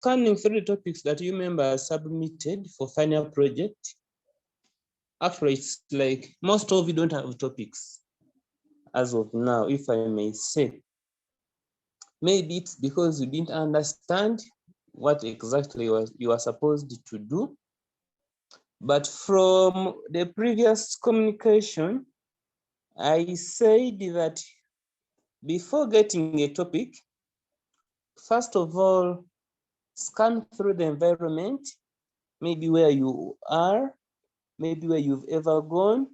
scanning through the topics that you members submitted for final project, actually it's like most of you don't have topics as of now, if I may say. Maybe it's because you didn't understand what exactly you are supposed to do. But from the previous communication, I said that before getting a topic, first of all, scan through the environment, maybe where you are, maybe where you've ever gone,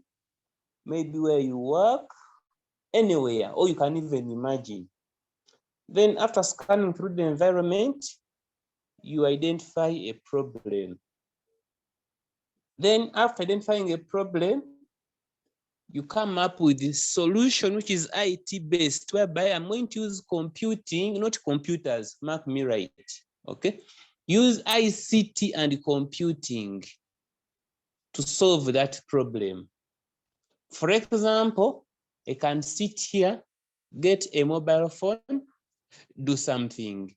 maybe where you work, anywhere, or you can even imagine. Then after scanning through the environment, you identify a problem. Then after identifying a problem, you come up with a solution which is IT based, whereby I'm going to use computing, not computers, mark me right, okay? Use ICT and computing to solve that problem. For example, I can sit here, get a mobile phone, do something.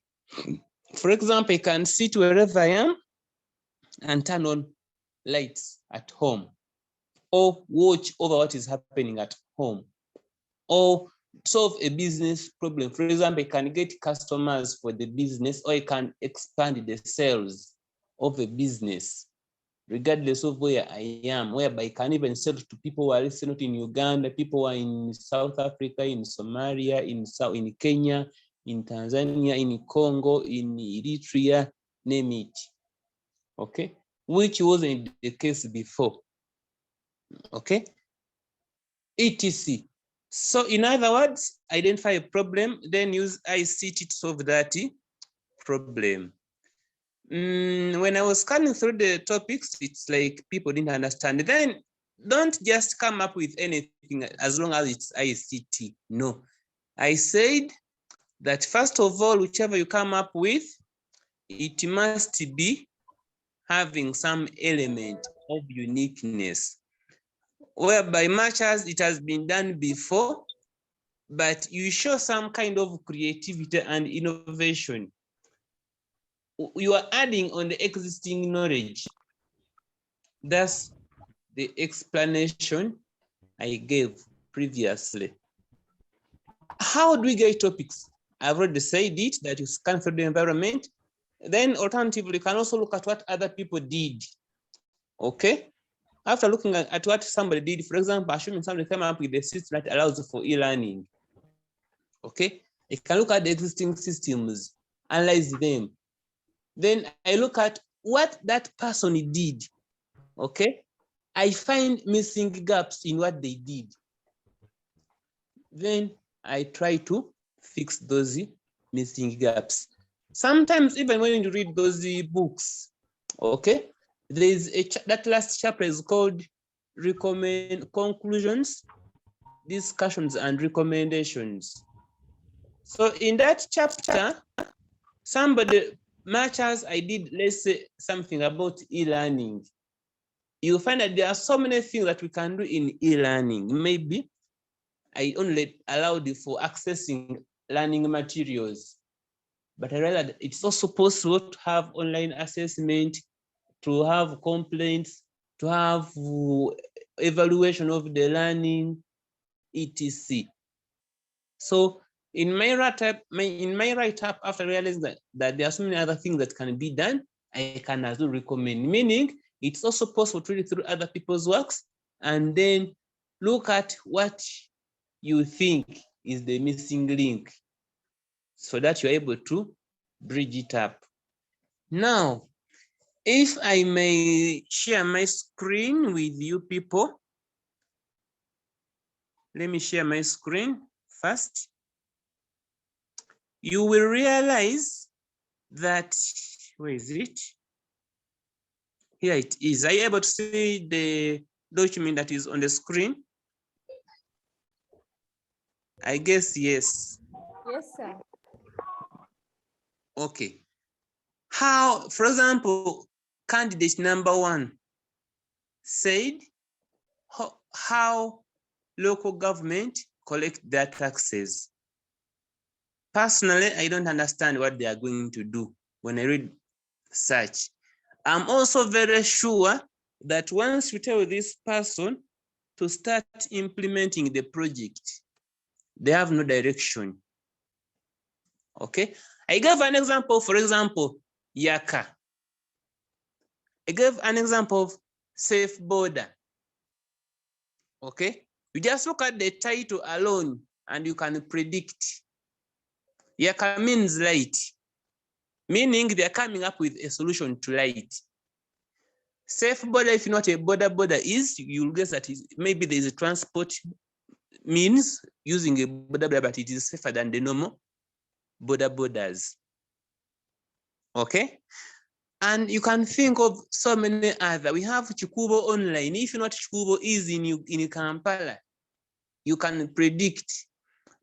For example, I can sit wherever I am and turn on lights at home, or watch over what is happening at home, or solve a business problem. For example, I can get customers for the business, or I can expand the sales of a business, regardless of where I am, whereby I can even sell to people who are not in Uganda, people who are in South Africa, in Somalia, in Kenya, in Tanzania, in Congo, in Eritrea, name it, okay? Which wasn't the case before, okay? etc. So in other words, identify a problem, then use ICT to solve that problem. When I was scanning through the topics, it's like people didn't understand. Then don't just come up with anything as long as it's ICT. No, I said that first of all, whichever you come up with, it must be having some element of uniqueness, whereby much as it has been done before, but you show some kind of creativity and innovation. You are adding on the existing knowledge. That's the explanation I gave previously. How do we get topics? I've already said it, that you scan through the environment. Then alternatively, you can also look at what other people did, okay? After looking at what somebody did, for example, assuming somebody came up with a system that allows for e-learning, okay? I can look at the existing systems, analyze them. Then I look at what that person did, okay? I find missing gaps in what they did. Then I try to fix those missing gaps. Sometimes even when you read those books, okay, there's that last chapter is called conclusions, discussions, and recommendations. So in that chapter, somebody, much as I did, let's say something about e-learning, you'll find that there are so many things that we can do in e-learning. Maybe I only allowed for accessing learning materials, but I realized that it's also possible to have online assessment, to have complaints, to have evaluation of the learning, etc. So in my write-up, after realizing that there are so many other things that can be done, I can also recommend, meaning it's also possible to read through other people's works and then look at what you think is the missing link so that you're able to bridge it up. Now, if I may share my screen with you people, let me share my screen first. You will realize that, where is it? Here it is. Are you able to see the document that is on the screen? I guess yes. Yes, sir. Okay. How, for example, candidate number 1 said how local government collect their taxes. Personally, I don't understand what they are going to do when I read such. I'm also very sure that once you tell this person to start implementing the project, they have no direction. Okay, I gave an example, for example, Yaka. I gave an example of Safe Border. Okay, you just look at the title alone and you can predict. Yaka means light, meaning they're coming up with a solution to light. Safe border, if you know what a border is, you'll guess that maybe there is a transport means using a border, but it is safer than the normal borders. Okay, and you can think of so many other. We have Chikubo online. If you know what Chikubo is in Kampala, you can predict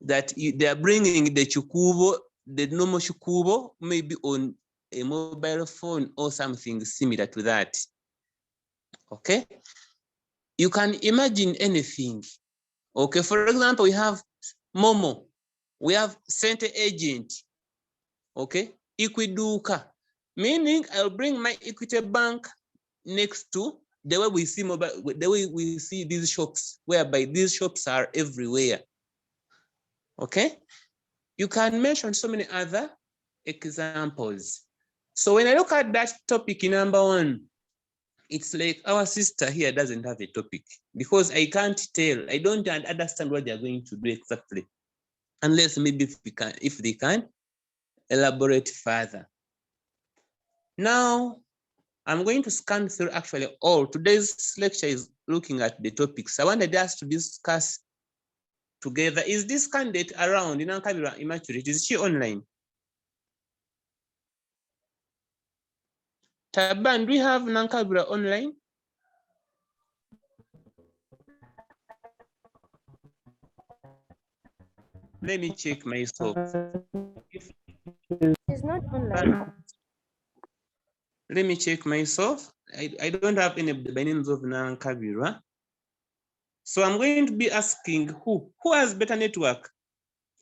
that they are bringing the Chikubo, the normal Chikubo, maybe on a mobile phone or something similar to that. Okay, you can imagine anything. Okay, for example, we have Momo, we have Center Agent, okay, Equiduka, meaning I'll bring my Equity Bank next to the way we see mobile, the way we see these shops, whereby these shops are everywhere. Okay, you can mention so many other examples. So when I look at that topic number 1, it's like our sister here doesn't have a topic because I can't tell. I don't understand what they're going to do exactly, unless maybe if they can elaborate further. Now, I'm going to scan through actually all. Today's lecture is looking at the topics. I wanted us to discuss together. Is this candidate around in Ankabira Immaculate? Is she online? Taban, do we have Nankabira online? Let me check myself. It's not online. Let me check myself. I don't have any by names of Nankabira. So I'm going to be asking who has better network?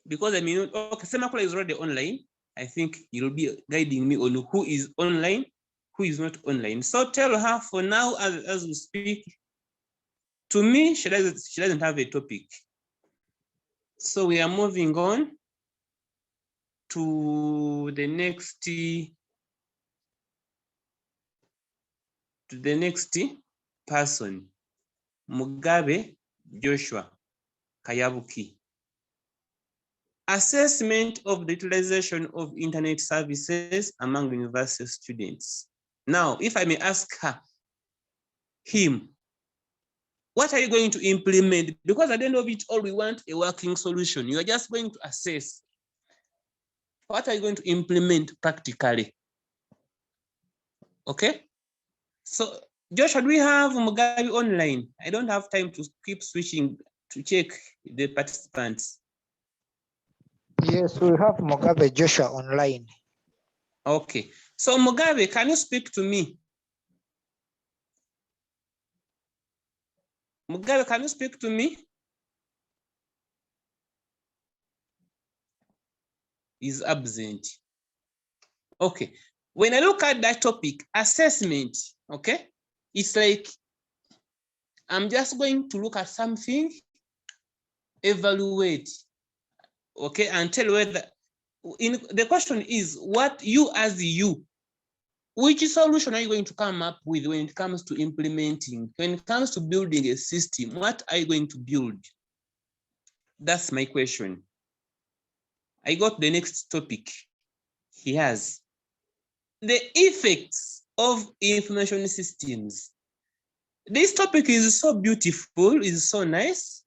Because I mean, okay, Semakula is already online. I think you'll be guiding me on who is online, who is not online. So tell her for now, as we speak, to me, she doesn't have a topic. So we are moving on to the next person, Mugabe Joshua Kayabuki. Assessment of the utilization of internet services among university students. Now, if I may ask him, what are you going to implement? Because at the end of it all, we want a working solution. You are just going to assess. What are you going to implement practically? Okay. So, Joshua, do we have Mugabe online? I don't have time to keep switching to check the participants. Yes, we have Mugabe Joshua online. Okay. So, Mugabe, can you speak to me? Mugabe, can you speak to me? Is absent. Okay. When I look at that topic, assessment, okay, it's like I'm just going to look at something, evaluate, okay, and tell whether the question is what you as you, which solution are you going to come up with when it comes to implementing, when it comes to building a system, what are you going to build? That's my question. I got the next topic. He has the effects of information systems. This topic is so beautiful, is so nice.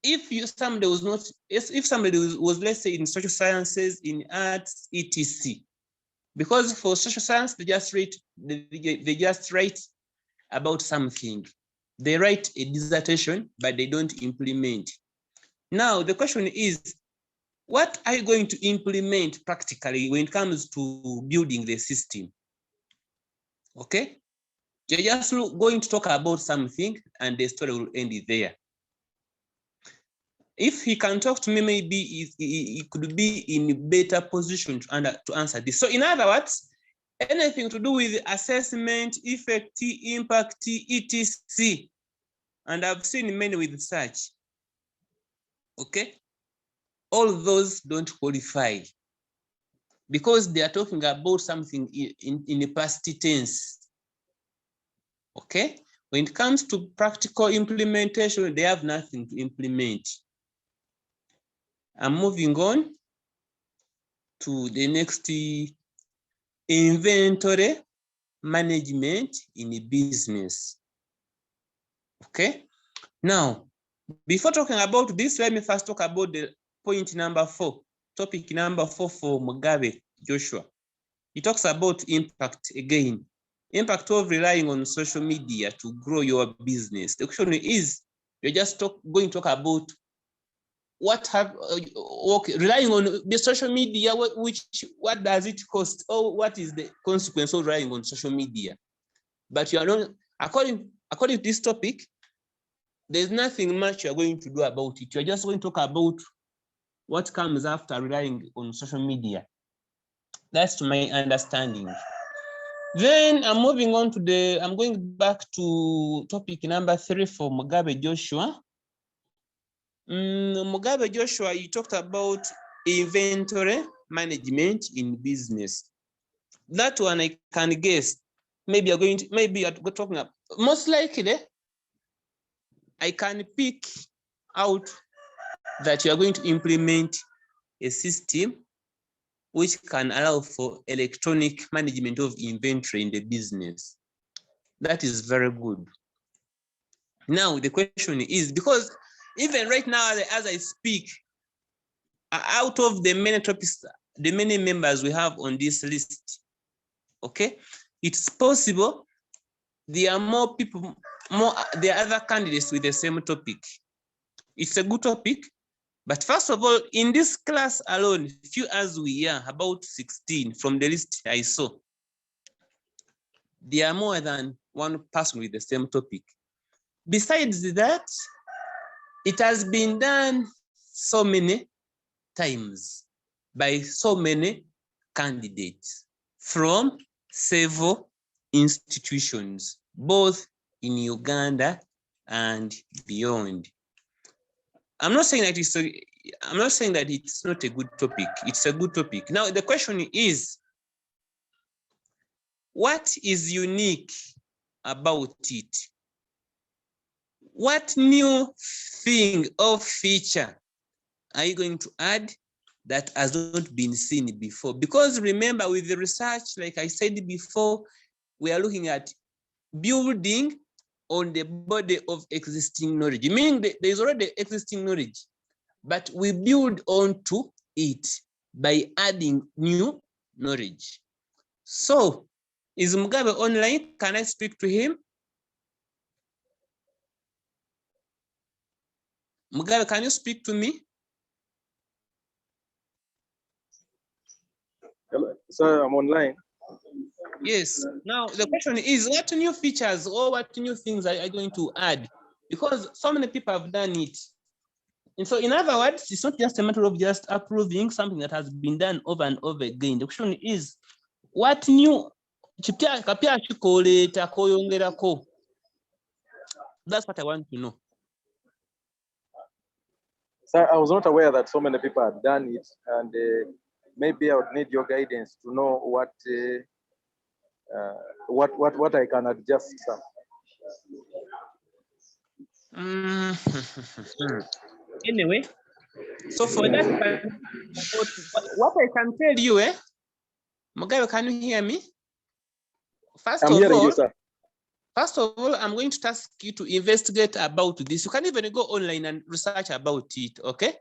If somebody was not, if somebody was, let's say, in social sciences, in arts, etc. Because for social science, they just write about something. They write a dissertation, but they don't implement. Now, the question is, what are you going to implement practically when it comes to building the system? Okay? You're just going to talk about something and the story will end there. If he can talk to me, maybe he could be in a better position to answer this. So in other words, anything to do with assessment, effect, impact, etc. And I've seen many with such. Okay, all those don't qualify because they are talking about something in the past tense. Okay, when it comes to practical implementation, they have nothing to implement. I'm moving on to the next, inventory management in a business. Okay, now before talking about this, let me first talk about the point number 4, topic number 4 for Mugabe Joshua. He talks about impact again, impact of relying on social media to grow your business. The question is, you're just going to talk about what have relying on the social media, what does it cost, or what is the consequence of relying on social media? But you are not, according to this topic, there's nothing much you're going to do about it. You're just going to talk about what comes after relying on social media. That's to my understanding. Then I'm moving on to I'm going back to topic number 3 for Mugabe Joshua. Mugabe Joshua, you talked about inventory management in business. That one I can guess. Maybe you're talking about, most likely, I can pick out that you are going to implement a system which can allow for electronic management of inventory in the business. That is very good. Now, the question is, because even right now, as I speak, out of the many topics, the many members we have on this list, okay, it's possible there are more people, there are other candidates with the same topic. It's a good topic, but first of all, in this class alone, few as we are, about 16 from the list I saw, there are more than one person with the same topic. Besides that, it has been done so many times by so many candidates from several institutions, both in Uganda and beyond. I'm not saying that it's not a good topic. It's a good topic. Now the question is, what is unique about it? What new thing or feature are you going to add that has not been seen before? Because remember, with the research, like I said before, we are looking at building on the body of existing knowledge, meaning there is already existing knowledge, but we build onto it by adding new knowledge. So, is Mugabe online? Can I speak to him? Mugabe, can you speak to me? Sir, I'm online. Yes. Now the question is, what new features or what new things are you going to add? Because so many people have done it. And so in other words, it's not just a matter of just approving something that has been done over and over again. The question is, what new? That's what I want to know. Sir, I was not aware that so many people had done it, and maybe I would need your guidance to know what I can adjust, sir. Anyway, so for that, what I can tell you, Mugabe, can you hear me? First of all, I'm going to task you to investigate about this. You can even go online and research about it, okay?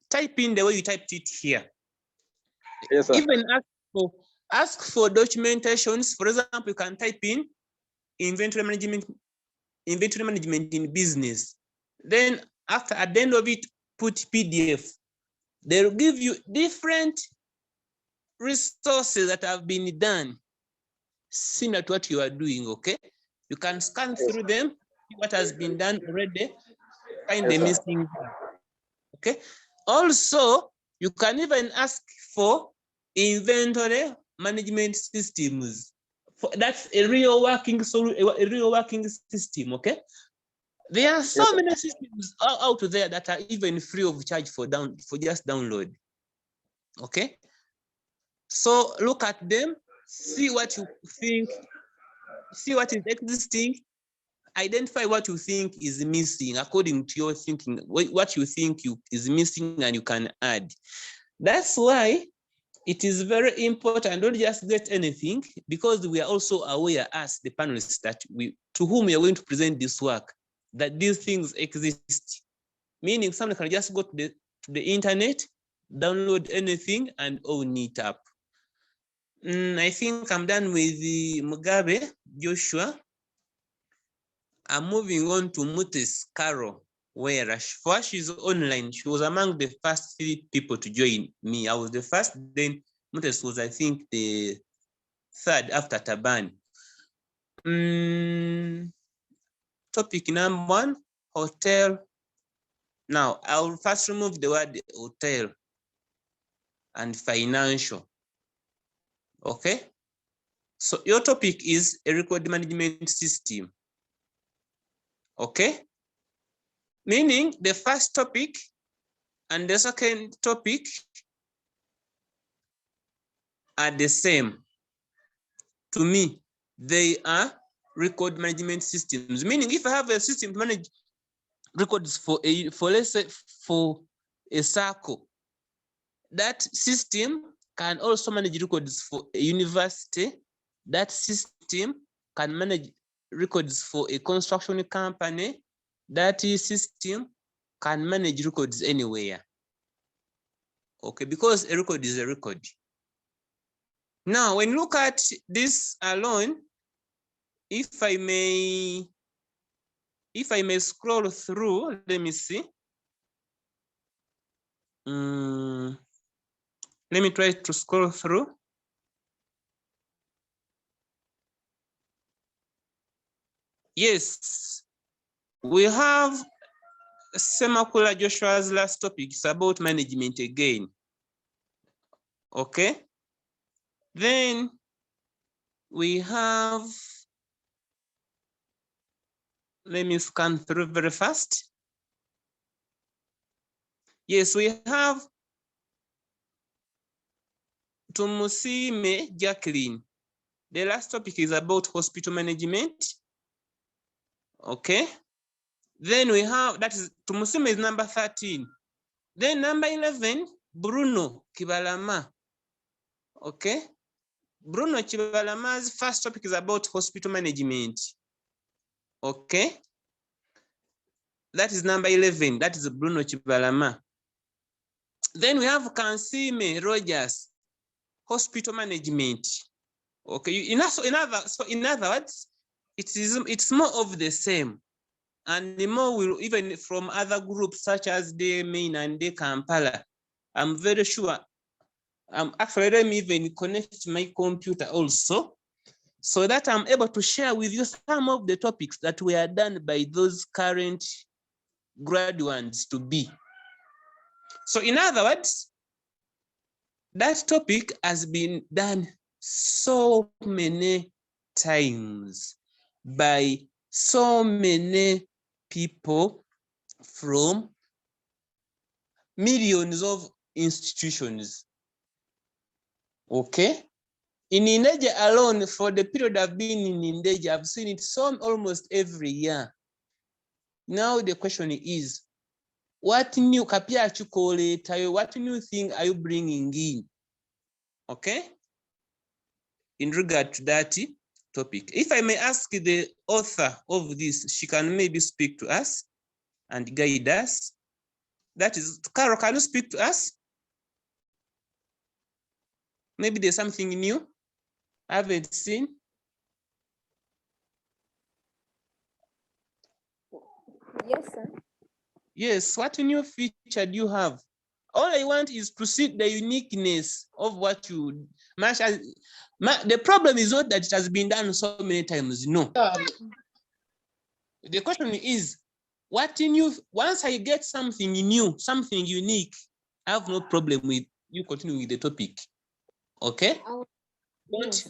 Type in the way you typed it here. Yes, sir. Even ask for documentations. For example, you can type in inventory management in business. Then at the end of it, put PDF. They'll give you different resources that have been done similar to what you are doing, okay? You can scan through them, see what has been done already, find the missing, Okay. Also, you can even ask for inventory management systems. That's a real working system. Okay. There are so many systems out there that are even free of charge for just download. Okay. So look at them, see what you think, see what is existing, identify what you think is missing according to your thinking, what you think is missing and you can add. That's why it is very important. Don't just get anything, because we are also aware as the panelists that to whom we are going to present this work, that these things exist. Meaning someone can just go to the internet, download anything and own it up. I think I'm done with the Mugabe, Joshua. I'm moving on to Mutes Carol, where she's online. She was among the first 3 people to join me. I was the first, then Mutes was, I think, the 3rd after Taban. Topic number 1, hotel. Now, I'll first remove the word hotel and financial. Okay? So your topic is a record management system. Okay? Meaning the first topic and the second topic are the same. To me, they are record management systems. Meaning if I have a system to manage records for let's say for a circle, that system can also manage records for a university. That system can manage records for a construction company. That system can manage records anywhere. Okay, because a record is a record. Now, when you look at this alone, if I may scroll through, let me see. Let me try to scroll through. Yes, we have Semakula Joshua's last topic. It's about management again. Okay. Then we have, let me scan through very fast. Yes, we have Tumusime Jacqueline. The last topic is about hospital management. Okay. Then we have, that is, Tumusime is number 13. Then number 11, Bruno Kibalama. Okay. Bruno Kibalama's first topic is about hospital management. Okay. That is number 11. That is Bruno Kibalama. Then we have Kansime Rogers, hospital management. Okay. In other words, it's more of the same. And the more will, even from other groups such as the Main and the Kampala, I'm very sure. Actually, let me even connect my computer also, so that I'm able to share with you some of the topics that were done by those current graduates to be. So in other words, that topic has been done so many times by so many people from millions of institutions. Okay. In Indeja alone, for the period I've been in Indeja, I've seen it almost every year. Now the question is, what new what new thing are you bringing in? Okay. In regard to that topic, if I may ask the author of this, she can maybe speak to us and guide us. That is, Carol, can you speak to us? Maybe there's something new I haven't seen. Yes, sir. Yes, what new feature do you have? All I want is to see the uniqueness of what you match. The problem is not that it has been done so many times. No. The question is, What new? Once I get something new, something unique, I have no problem with you continuing with the topic. Okay? Yes.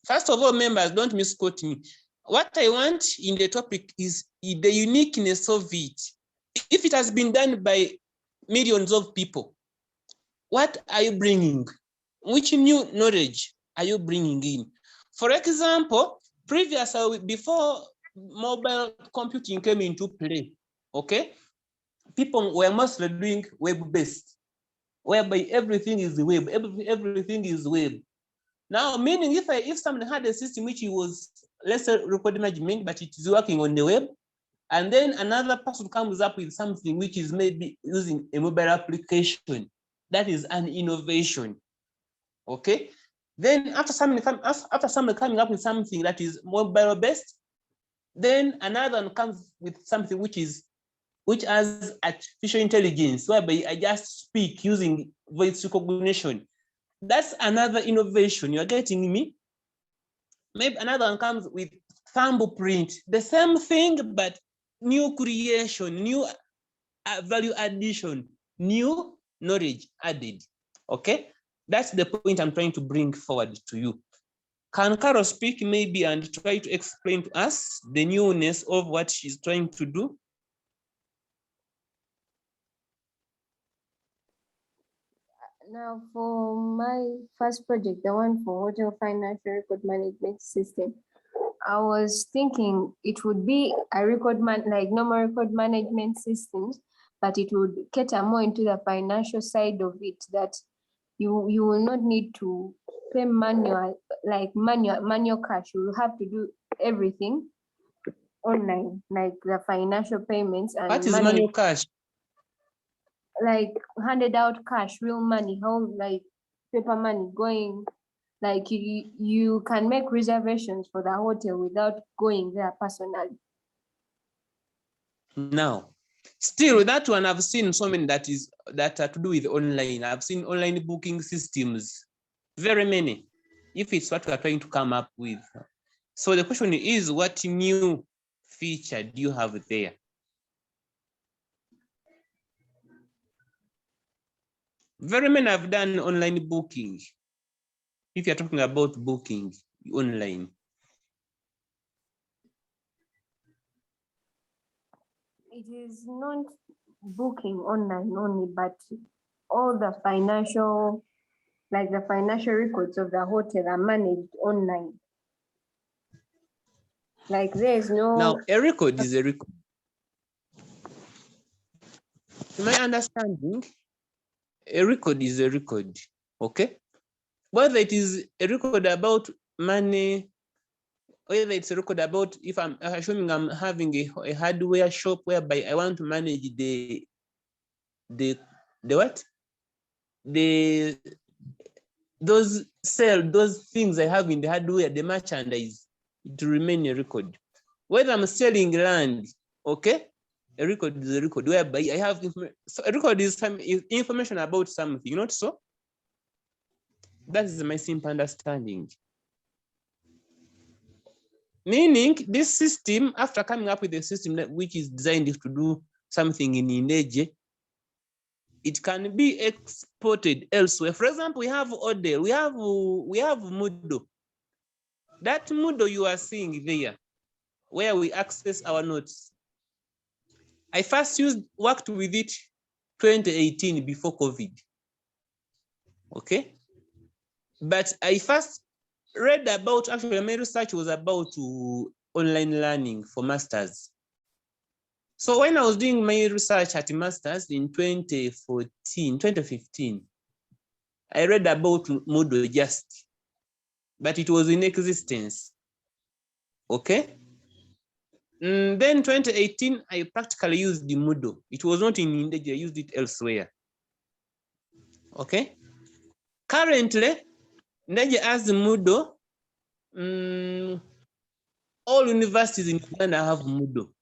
First of all, members, don't misquote me. What I want in the topic is the uniqueness of it. If it has been done by millions of people, what are you bringing? Which new knowledge are you bringing in? For example, previously, before mobile computing came into play, okay, people were mostly doing web-based, whereby everything is web, everything is web. Now, meaning if someone had a system which was, let's say, record management, but it is working on the web, and then another person comes up with something which is maybe using a mobile application, that is an innovation. Okay. Then after someone coming up with something that is mobile based, then another one comes with something which has artificial intelligence, whereby I just speak using voice recognition. That's another innovation. You're getting me? Maybe another one comes with thumbprint, the same thing, but new creation, new value addition, new knowledge added. Okay, that's the point I'm trying to bring forward to you. Can Carol speak maybe and try to explain to us the newness of what she's trying to do? Now, for my first project, the one for hotel financial record management system, I was thinking it would be a like normal record management systems, but it would cater more into the financial side of it, that you will not need to pay manual cash. You will have to do everything online, like the financial payments and What is money, manual cash? like handed out cash, real money, how like paper money going, like you can make reservations for the hotel without going there personally. Now, still that one I've seen so many that are to do with online. I've seen online booking systems, very many, if it's what we are trying to come up with. So the question is, what new feature do you have there? Very many have done online booking. If you're talking about booking online. It is not booking online only, but all the financial, like the financial records of the hotel are managed online. Like there's no... Now, a record is a record. To my understanding, a record is a record, okay? Whether it is a record about money, whether it's a record about, if I'm assuming I'm having a hardware shop whereby I want to manage the what? Those things I have in the hardware, the merchandise, it will remain a record. Whether I'm selling land, okay? A record is a record whereby I have information. So a record is some information about something, not so? That is my simple understanding. Meaning this system, after coming up with a system which is designed to do something in Indeje, it can be exported elsewhere. For example, we have Odell, we have Moodle. That Moodle you are seeing there, where we access our notes. I first worked with it 2018 before COVID. Okay. But I first read about, actually my research was about online learning for masters. So when I was doing my research at masters in 2015, I read about Moodle just, but it was in existence. Okay. Then 2018, I practically used the Moodle. It was not in Indeje, I used it elsewhere. Okay. Currently, Indeje has the Moodle. All universities in Uganda have Moodle.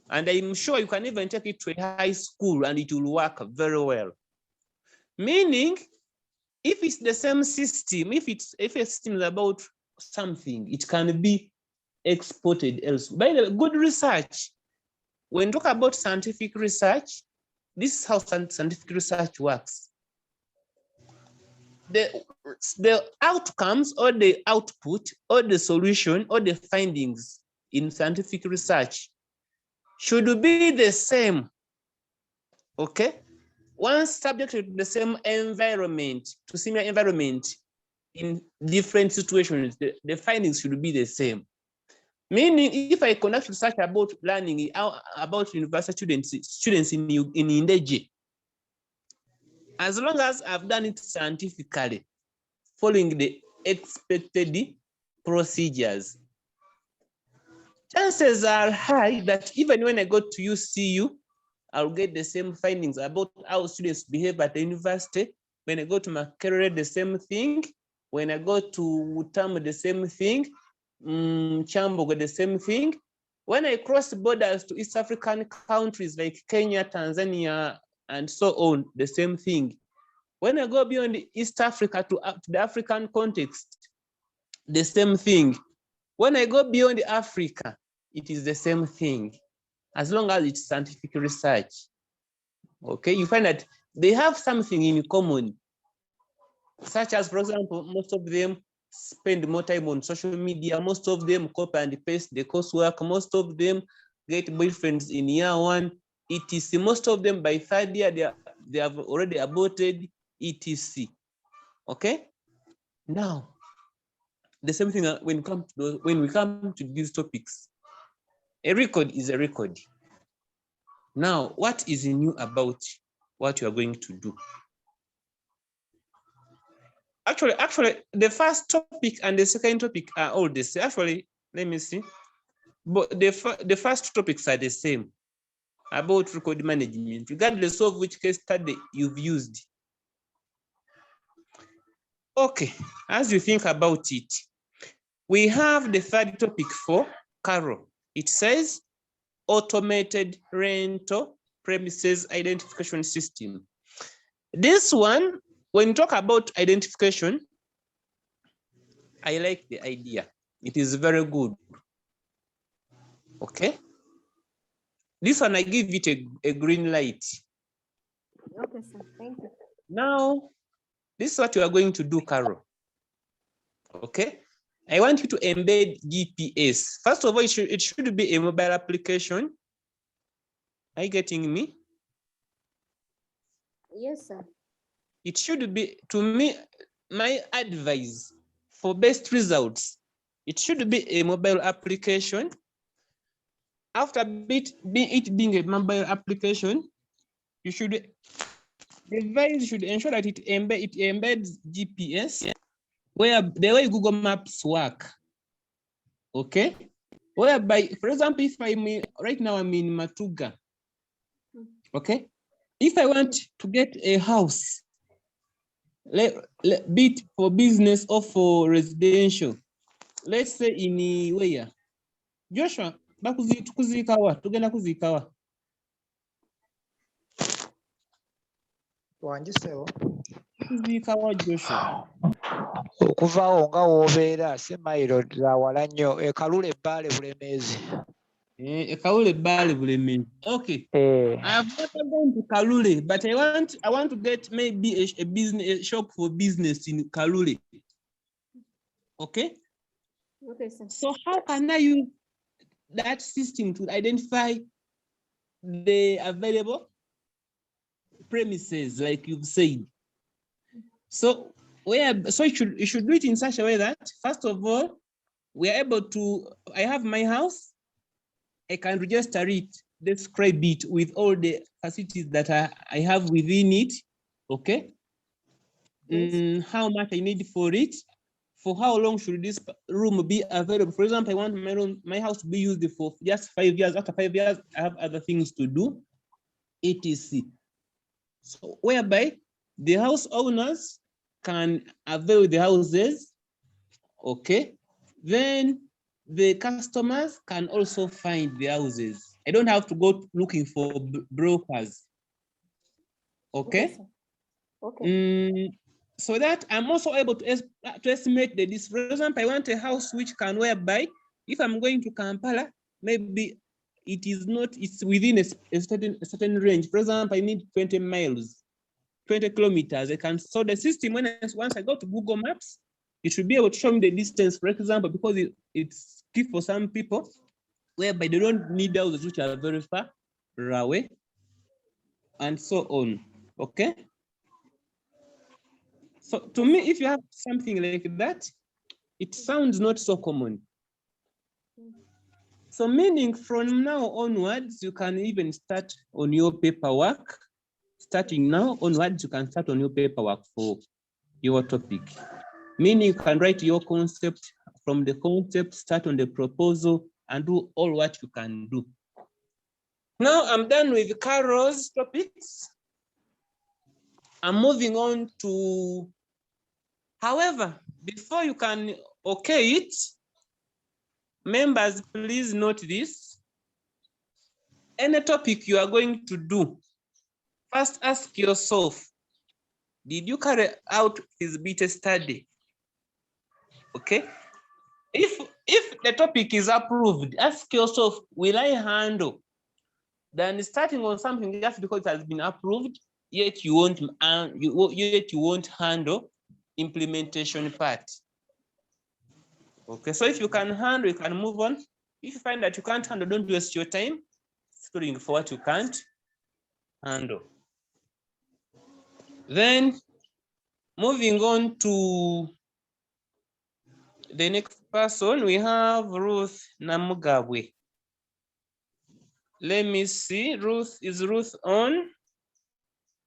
And I'm sure you can even take it to a high school and it will work very well. Meaning, if it's the same system, if a system is about something, it can be exported elsewhere. By the way, good research when you talk about scientific research, this is how scientific research works. The outcomes or the output or the solution or the findings in scientific research should be the same, okay? Once subject to the same environment, to similar environment in different situations, the findings should be the same. Meaning, if I conduct research about learning about university students in Indeje, as long as I've done it scientifically, following the expected procedures, chances are high that even when I go to UCU, I'll get the same findings about how students behave at the university. When I go to Makerere, the same thing. When I go to Wutamu, the same thing. Chambogo, the same thing. When I cross borders to East African countries like Kenya, Tanzania, and so on, the same thing. When I go beyond East Africa to the African context, the same thing. When I go beyond Africa, it is the same thing, as long as it's scientific research. Okay, you find that they have something in common, such as, for example, most of them spend more time on social media, most of them copy and paste the coursework, most of them get boyfriends in year one, etc. Most of them by third year, they have already aborted, etc. Okay? Now, the same thing when we come to these topics. A record is a record. Now, what is new about what you are going to do? Actually, the first topic and the second topic are all the same. Actually, let me see. But the first topics are the same about record management, regardless of which case study you've used. Okay, as you think about it, we have the third topic for Carol. It says automated rental premises identification system. This one, when you talk about identification, I like the idea. It is very good. Okay. This one, I give it a green light. Okay, sir. Thank you. Now, this is what you are going to do, Carol. Okay. I want you to embed GPS. First of all, it should be a mobile application. Are you getting me? Yes, sir. It should be, to me, my advice for best results, it should be a mobile application. After it being a mobile application, you should, the device should ensure that it embeds GPS, where the way Google Maps work. Okay, whereby, for example, if right now I'm in Matuga. Okay, if I want to get a house, be it for business or for residential, let's say in where Joshua, tukuzikawa tugenda kuzikawa Wanjisewo. kuzikawa Joshua. Okuvaawo nga w'obeera si mayiro za wala nnyo ekalule ebbaale Bulemeezi. Kalule Bali Bulemeezi. Okay. I have never gone to Kalule, but I want to get maybe a business, a shop for business in Kalule. Okay. Okay, sir. So how can I use that system to identify the available premises, like you've said? So you should do it in such a way that, first of all, we are able to, I have my house, I can register it, describe it with all the facilities that I have within it, okay? Yes. How much I need for it, for how long should this room be available? For example, I want my house to be used for just 5 years. After 5 years, I have other things to do, etc. So whereby the house owners can avail the houses, okay? Then the customers can also find the houses. I don't have to go looking for brokers, okay? Okay. So that I'm also able to estimate the distance. For example, I want a house which can, whereby if I'm going to Kampala, maybe it is not, it's within a certain range. For example, I need 20 miles, 20 kilometers. I can, so the system, once I go to Google Maps, it should be able to show me the distance, for example, because it's key for some people, whereby they don't need houses which are very far away, and so on. Okay. So to me, if you have something like that, it sounds not so common. So meaning from now onwards, you can even start on your paperwork. Starting now onwards, you can start on your paperwork for your topic. Meaning you can write your concept, from the concept, start on the proposal, and do all what you can do. Now I'm done with Carol's topics. I'm moving on to, however, before you can okay it, members, please note this. Any topic you are going to do, first ask yourself, did you carry out feasibility study? Okay. If the topic is approved, ask yourself, will I handle? Then starting on something just because it has been approved, yet you won't handle implementation part. Okay, so if you can handle, you can move on. If you find that you can't handle, don't waste your time studying for what you can't handle. Then moving on to the next person, we have Ruth Namugabwe. Let me see, Ruth, is Ruth on?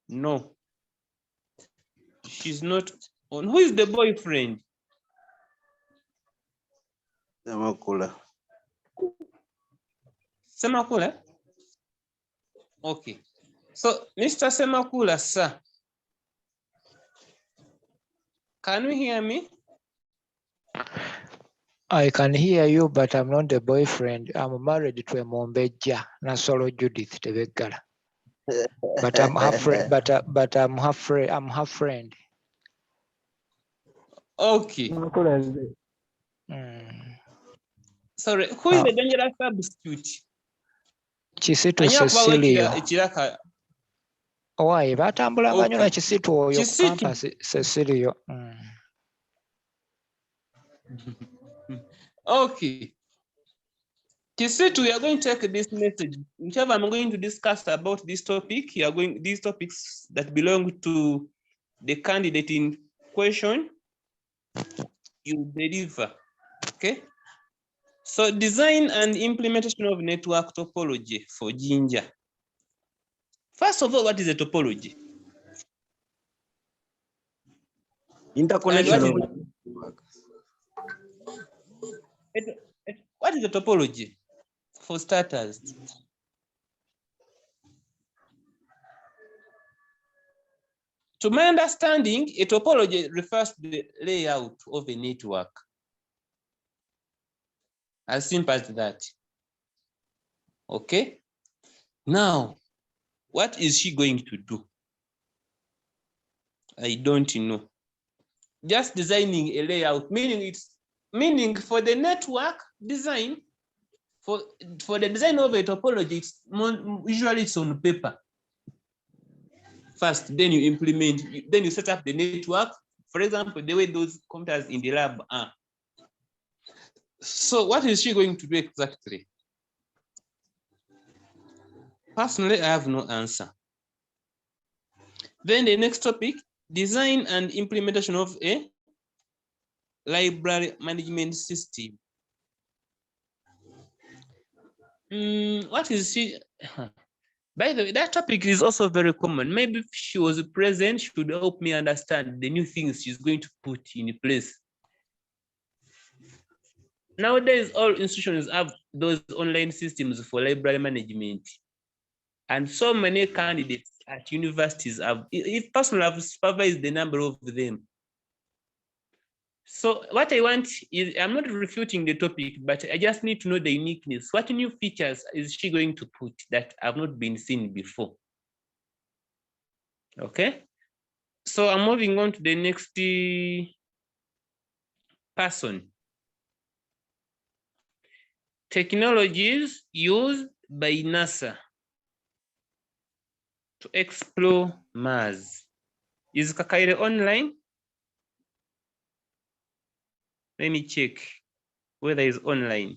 No, she's not on. Who is the boyfriend? Semakula. Semakula? Okay. So, Mr. Semakula, sir, can you hear me? I can hear you, but I'm not the boyfriend. I'm married to a Mombeja, Nasolo Judith Tebegala. But I'm half friend. But I'm half friend. I'm half friend. Okay. Sorry, who is the dangerous substitute? Kisitu Cecilio. Chiraka. Why? Batambulanga nnyo na Kisitu oyo ku Kisitu. campus Cecilio. Okay. Kisitu, we are going to take this message. Whichever I'm going to discuss about this topic, you are going, these topics that belong to the candidate in question, you deliver. Okay. So design and implementation of network topology for Ginger. First of all, what is a topology? Interconnection. What is a topology? For starters, to my understanding, a topology refers to the layout of a network. As simple as that. Okay. Now, what is she going to do? I don't know. Just designing a layout, meaning for the network design, for the design of a topology, usually it's on paper. First, then you implement, then you set up the network. For example, the way those computers in the lab are. So what is she going to do exactly? Personally, I have no answer. Then the next topic, design and implementation of a library management system. What is she? By the way, that topic is also very common. Maybe if she was present, she would help me understand the new things she's going to put in place. Nowadays, all institutions have those online systems for library management. And so many candidates at universities have, if personally, I've supervised the number of them. So what I want is, I'm not refuting the topic, but I just need to know the uniqueness. What new features is she going to put that have not been seen before? Okay. So I'm moving on to the next person. Technologies used by NASA to explore Mars. Is Kakaire online? Let me check whether he's online.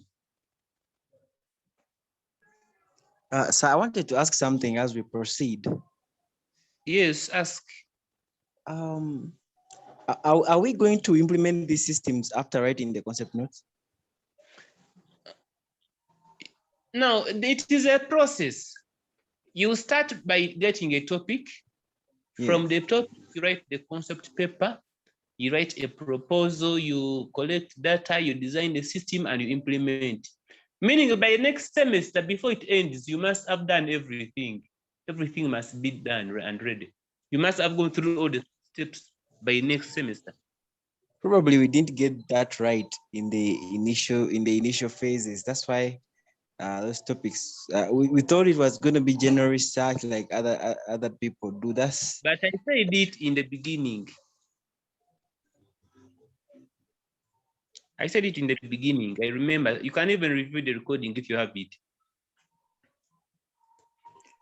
So I wanted to ask something as we proceed. Yes, ask. Are we going to implement these systems after writing the concept notes? No, it is a process. You start by getting a topic. From the topic, you write the concept paper, you write a proposal, you collect data, you design the system, and you implement. Meaning by next semester, before it ends, you must have done everything. Everything must be done and ready. You must have gone through all the steps by next semester. Probably we didn't get that right in the initial phases. That's why those topics we thought it was going to be general research like other people do. That's. But I said it in the beginning. I said it in the beginning. I remember. You can even review the recording if you have it.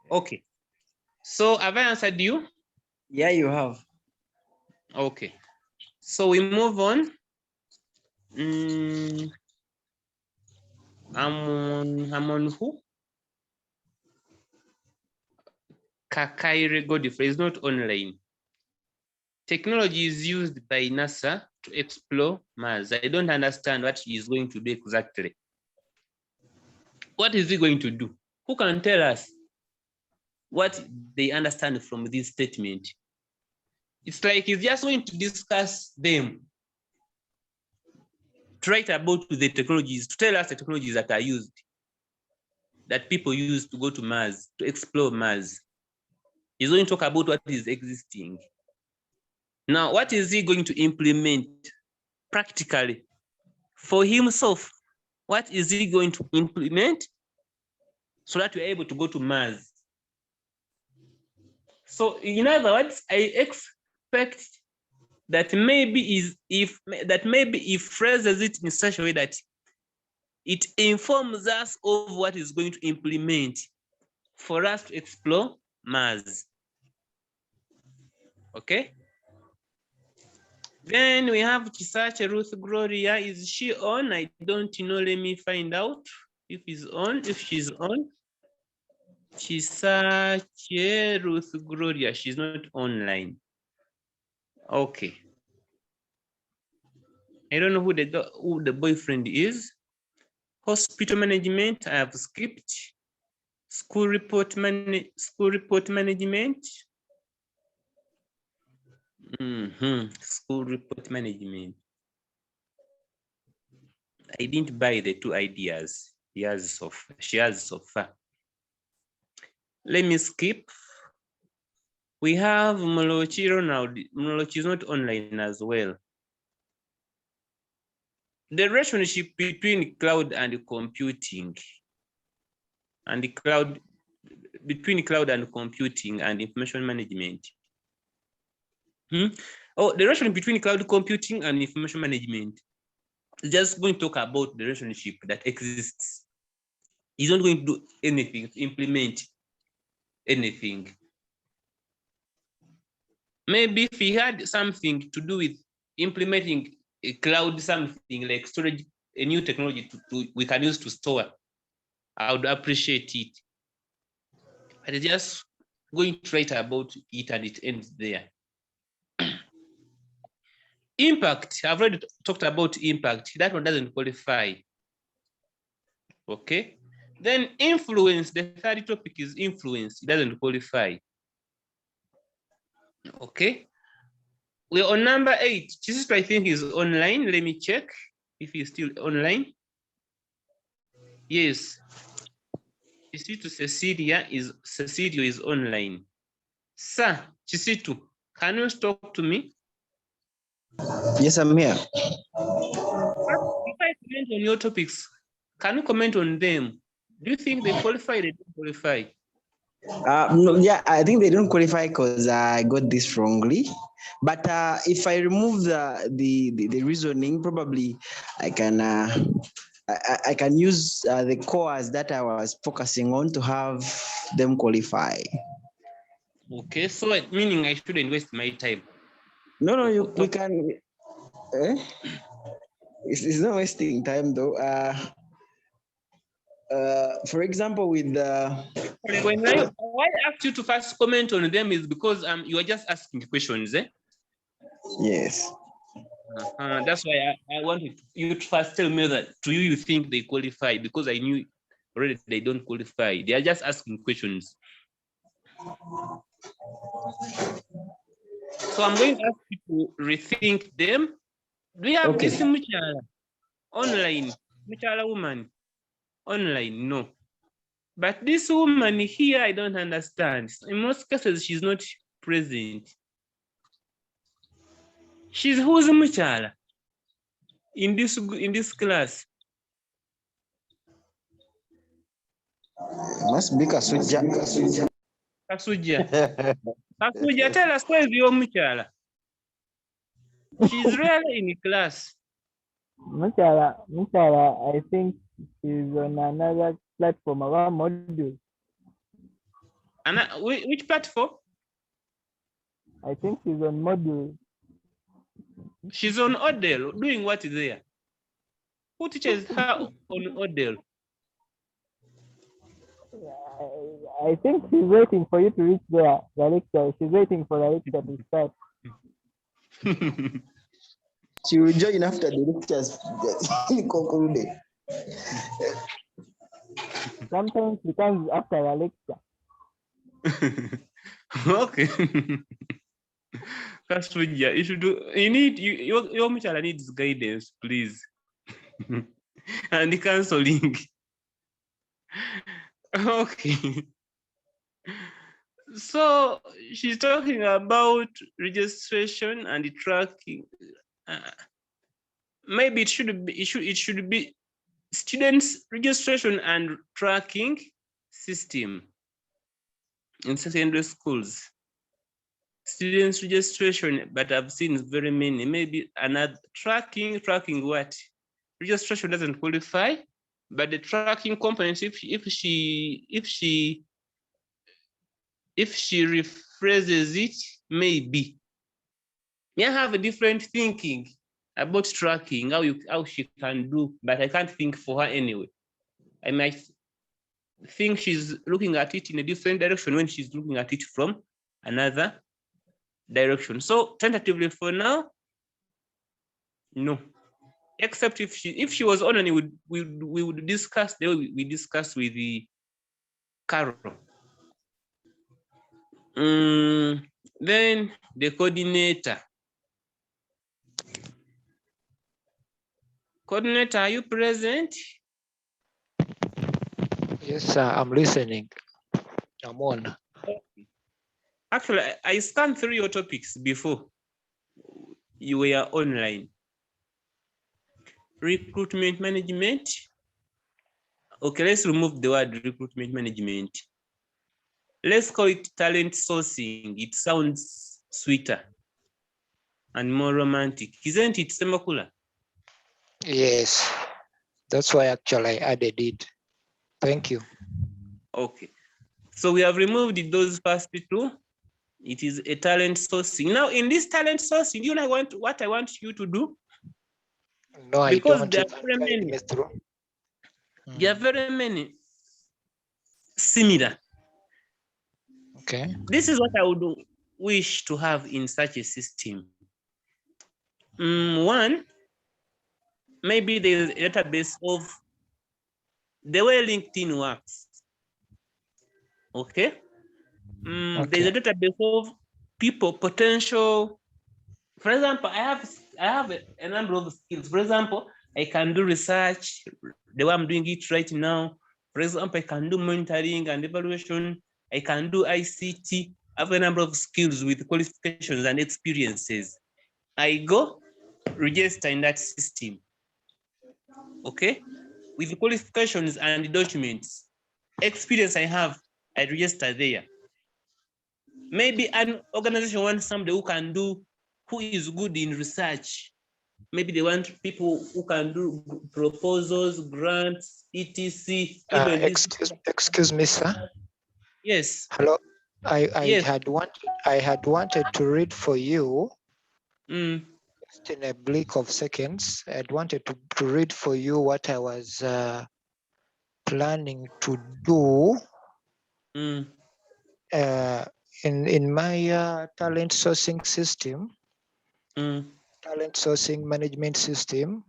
Okay. So have I answered you? Yeah, you have. Okay. So we move on. I'm on who? Kakaire Godfrey is not online. Technology is used by NASA to explore Mars. I don't understand what he is going to do exactly. What is he going to do? Who can tell us what they understand from this statement? It's like he's just going to discuss them, to write about the technologies, to tell us the technologies that are used, that people use to go to Mars, to explore Mars. He's going to talk about what is existing. Now, what is he going to implement practically for himself? What is he going to implement so that we're able to go to Mars? So, in other words, I expect that maybe he phrases it in such a way that it informs us of what is going to implement for us to explore Mars. Okay. Then we have Chisache Ruth Gloria. Is she on? I don't know. Let me find out if she's on. If she's on. Chisache Ruth Gloria. She's not online. Okay. I don't know who the boyfriend is. Hospital management, I have skipped. School report management. School report management. I didn't buy the two ideas she has so far. Let me skip. We have Molochi Ronald. Molochi is not online as well. The relationship between cloud and computing, and the cloud, between cloud and computing and information management. Oh, the relationship between cloud computing and information management. Just going to talk about the relationship that exists. He's not going to do anything, implement anything. Maybe if he had something to do with implementing a cloud, something like storage, a new technology we can use to store, I would appreciate it. But it's just going to write about it and it ends there. Impact, I've already talked about impact. That one doesn't qualify. Okay. Then influence, the third topic is influence. It doesn't qualify. Okay. We're on number 8. Chisito, I think, is online. Let me check if he's still online. Yes. Chisito Cecilia is online. Sir, Chisito, can you talk to me? Yes, I'm here. If I comment on your topics, can you comment on them? Do you think they qualify? They don't qualify? No, yeah, I think they don't qualify because I got this wrongly. But if I remove the reasoning, probably I can I can use the cores that I was focusing on to have them qualify. Okay, so meaning I shouldn't waste my time. No, we can. It's not wasting time though. For example, with the When I asked you to first comment on them is because you are just asking questions, eh? yes. That's why I wanted you to first tell me that to you think they qualify, because I knew already they don't qualify. They are just asking questions. So I'm going to ask you to rethink them. Do you have this Muchala online? Muchala woman online? No. But this woman here, I don't understand. In most cases, she's not present. She's who's Muchala in this class? Must be Kasuja. Kasuja. Kasuja, tell us where is your Muchala? She's rarely in class. Muchala, I think she's on another platform, our module. And which platform? I think she's on module. She's on Odell. Doing what there? Who teaches her on Odell? I think she's waiting for you to reach there, the lecture. She's waiting for the lecture to start. She will join after the lectures concluded. Sometimes she comes after the lecture. Okay. Kasuja, you should do. Your Muchala needs guidance, please, and the counseling. Okay. So she's talking about registration and the tracking. Maybe it should be students registration and tracking system in secondary schools. Students registration, but I've seen very many. Maybe another tracking what? Registration doesn't qualify, but the tracking component, if she rephrases it, maybe. May I have a different thinking about tracking, how she can do, but I can't think for her anyway. I might think she's looking at it in a different direction when she's looking at it from another direction. So tentatively for now, no. Except if she was on, and we would discuss the way we discussed with the Carol. Then the coordinator. Coordinator, are you present? Yes, sir, I'm listening. I'm on. Actually, I scanned through your topics before you were online. Recruitment management. Okay, let's remove the word recruitment management. Let's call it talent sourcing. It sounds sweeter and more romantic. Isn't it, Semakula? Yes, that's why actually I added it. Thank you. Okay, so we have removed those first two. It is a talent sourcing. Now, in this talent sourcing, you know what I want you to do? No, because I don't. there are very many. There are very many similar. Okay. This is what I would wish to have in such a system. One, maybe there's a database of the way LinkedIn works. Okay. There's a database of people, potential. For example, I have a number of skills. For example, I can do research the way I'm doing it right now. For example, I can do monitoring and evaluation. I can do ICT. I have a number of skills with qualifications and experiences. I go register in that system. Okay, with the qualifications and the documents, experience I have, I register there. Maybe an organization wants somebody who is good in research. Maybe they want people who can do proposals, grants, etc. Even this. Excuse me, sir. Yes. Hello. I Yes. had wanted to read for you Mm, just in a blink of seconds. I had wanted to read for you what I was planning to do mm, in my talent sourcing system, mm, talent sourcing management system.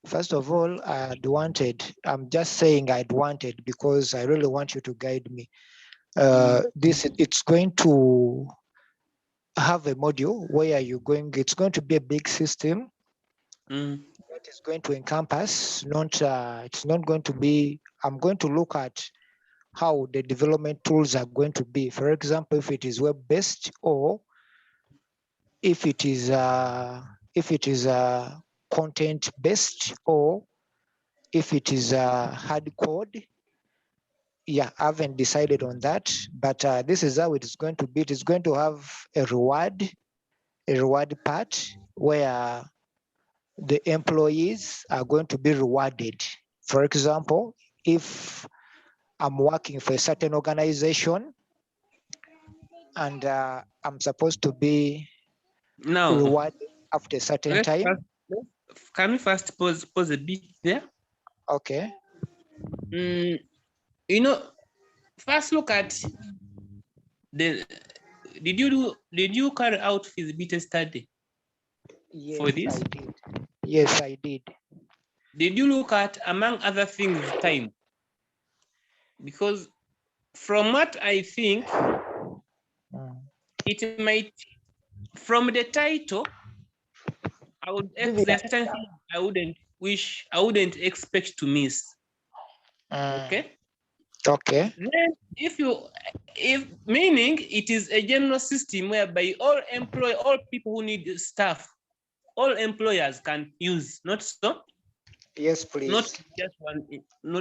First of all, I'm just saying I'd wanted because I really want you to guide me. It's going to have a module where it's going to be a big system mm, that is going to encompass, it's not going to be, I'm going to look at how the development tools are going to be. For example, if it is web-based or if it is content-based or if it is hard code. Yeah, I haven't decided on that, but this is how it is going to be. It is going to have a reward part where the employees are going to be rewarded. For example, if I'm working for a certain organization and I'm supposed to be now, rewarded after a certain time. Can we first pause a bit there? Okay. You know, first look at the. Did you carry out feasibility study for this? I did. Yes, I did. Did you look at, among other things, time? Because from what I think, it might, from the title, I would there's certain things I wouldn't expect to miss. Okay. Okay. Then if meaning it is a general system whereby all people who need staff, all employers can use, not so? Yes, please. Not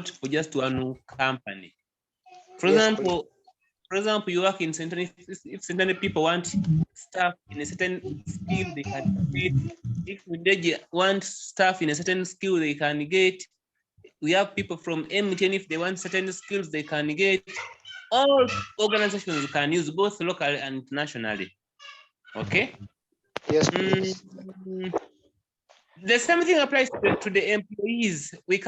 for just one company. For Yes, example, you work in certain, if certain people want staff in a certain skill, they can get. If they want staff in a certain skill, they can get. We have people from MTN, if they want certain skills, they can get. All organizations can use, both locally and nationally. Okay? Yes, please. The same thing applies to the employees. We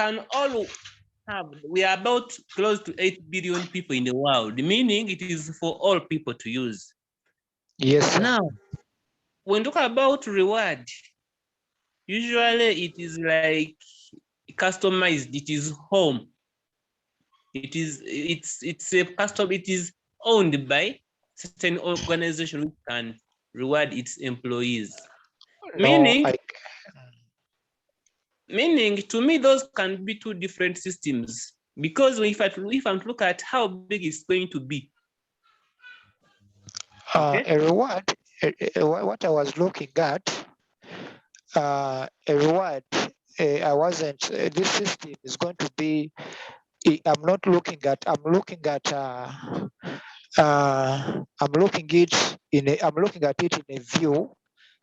are about close to 8 billion people in the world, meaning it is for all people to use. Yes, sir. Now, when we talk about reward, usually it is like customized, it is home. It is owned by certain organization which can reward its employees. Meaning to me, those can be two different systems, because if I'm to look at how big it's going to be. A reward, what I was looking at, a reward, this system is going to be, I'm looking at it in a view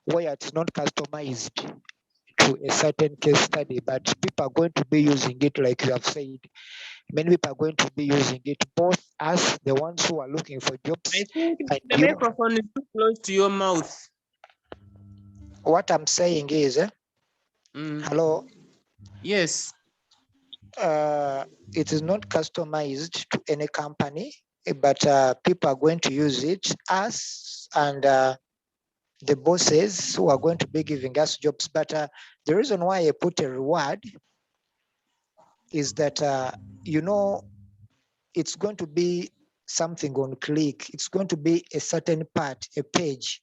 where it's not customized to a certain case study, but people are going to be using it, like you have said. Many people are going to be using it, both as the ones who are looking for jobs. I think the microphone is too close to your mouth. What I'm saying is, hello? Yes. It is not customized to any company, but people are going to use it, us and the bosses who are going to be giving us jobs. But the reason why I put a reward is that, it's going to be something on click. It's going to be a certain part, a page.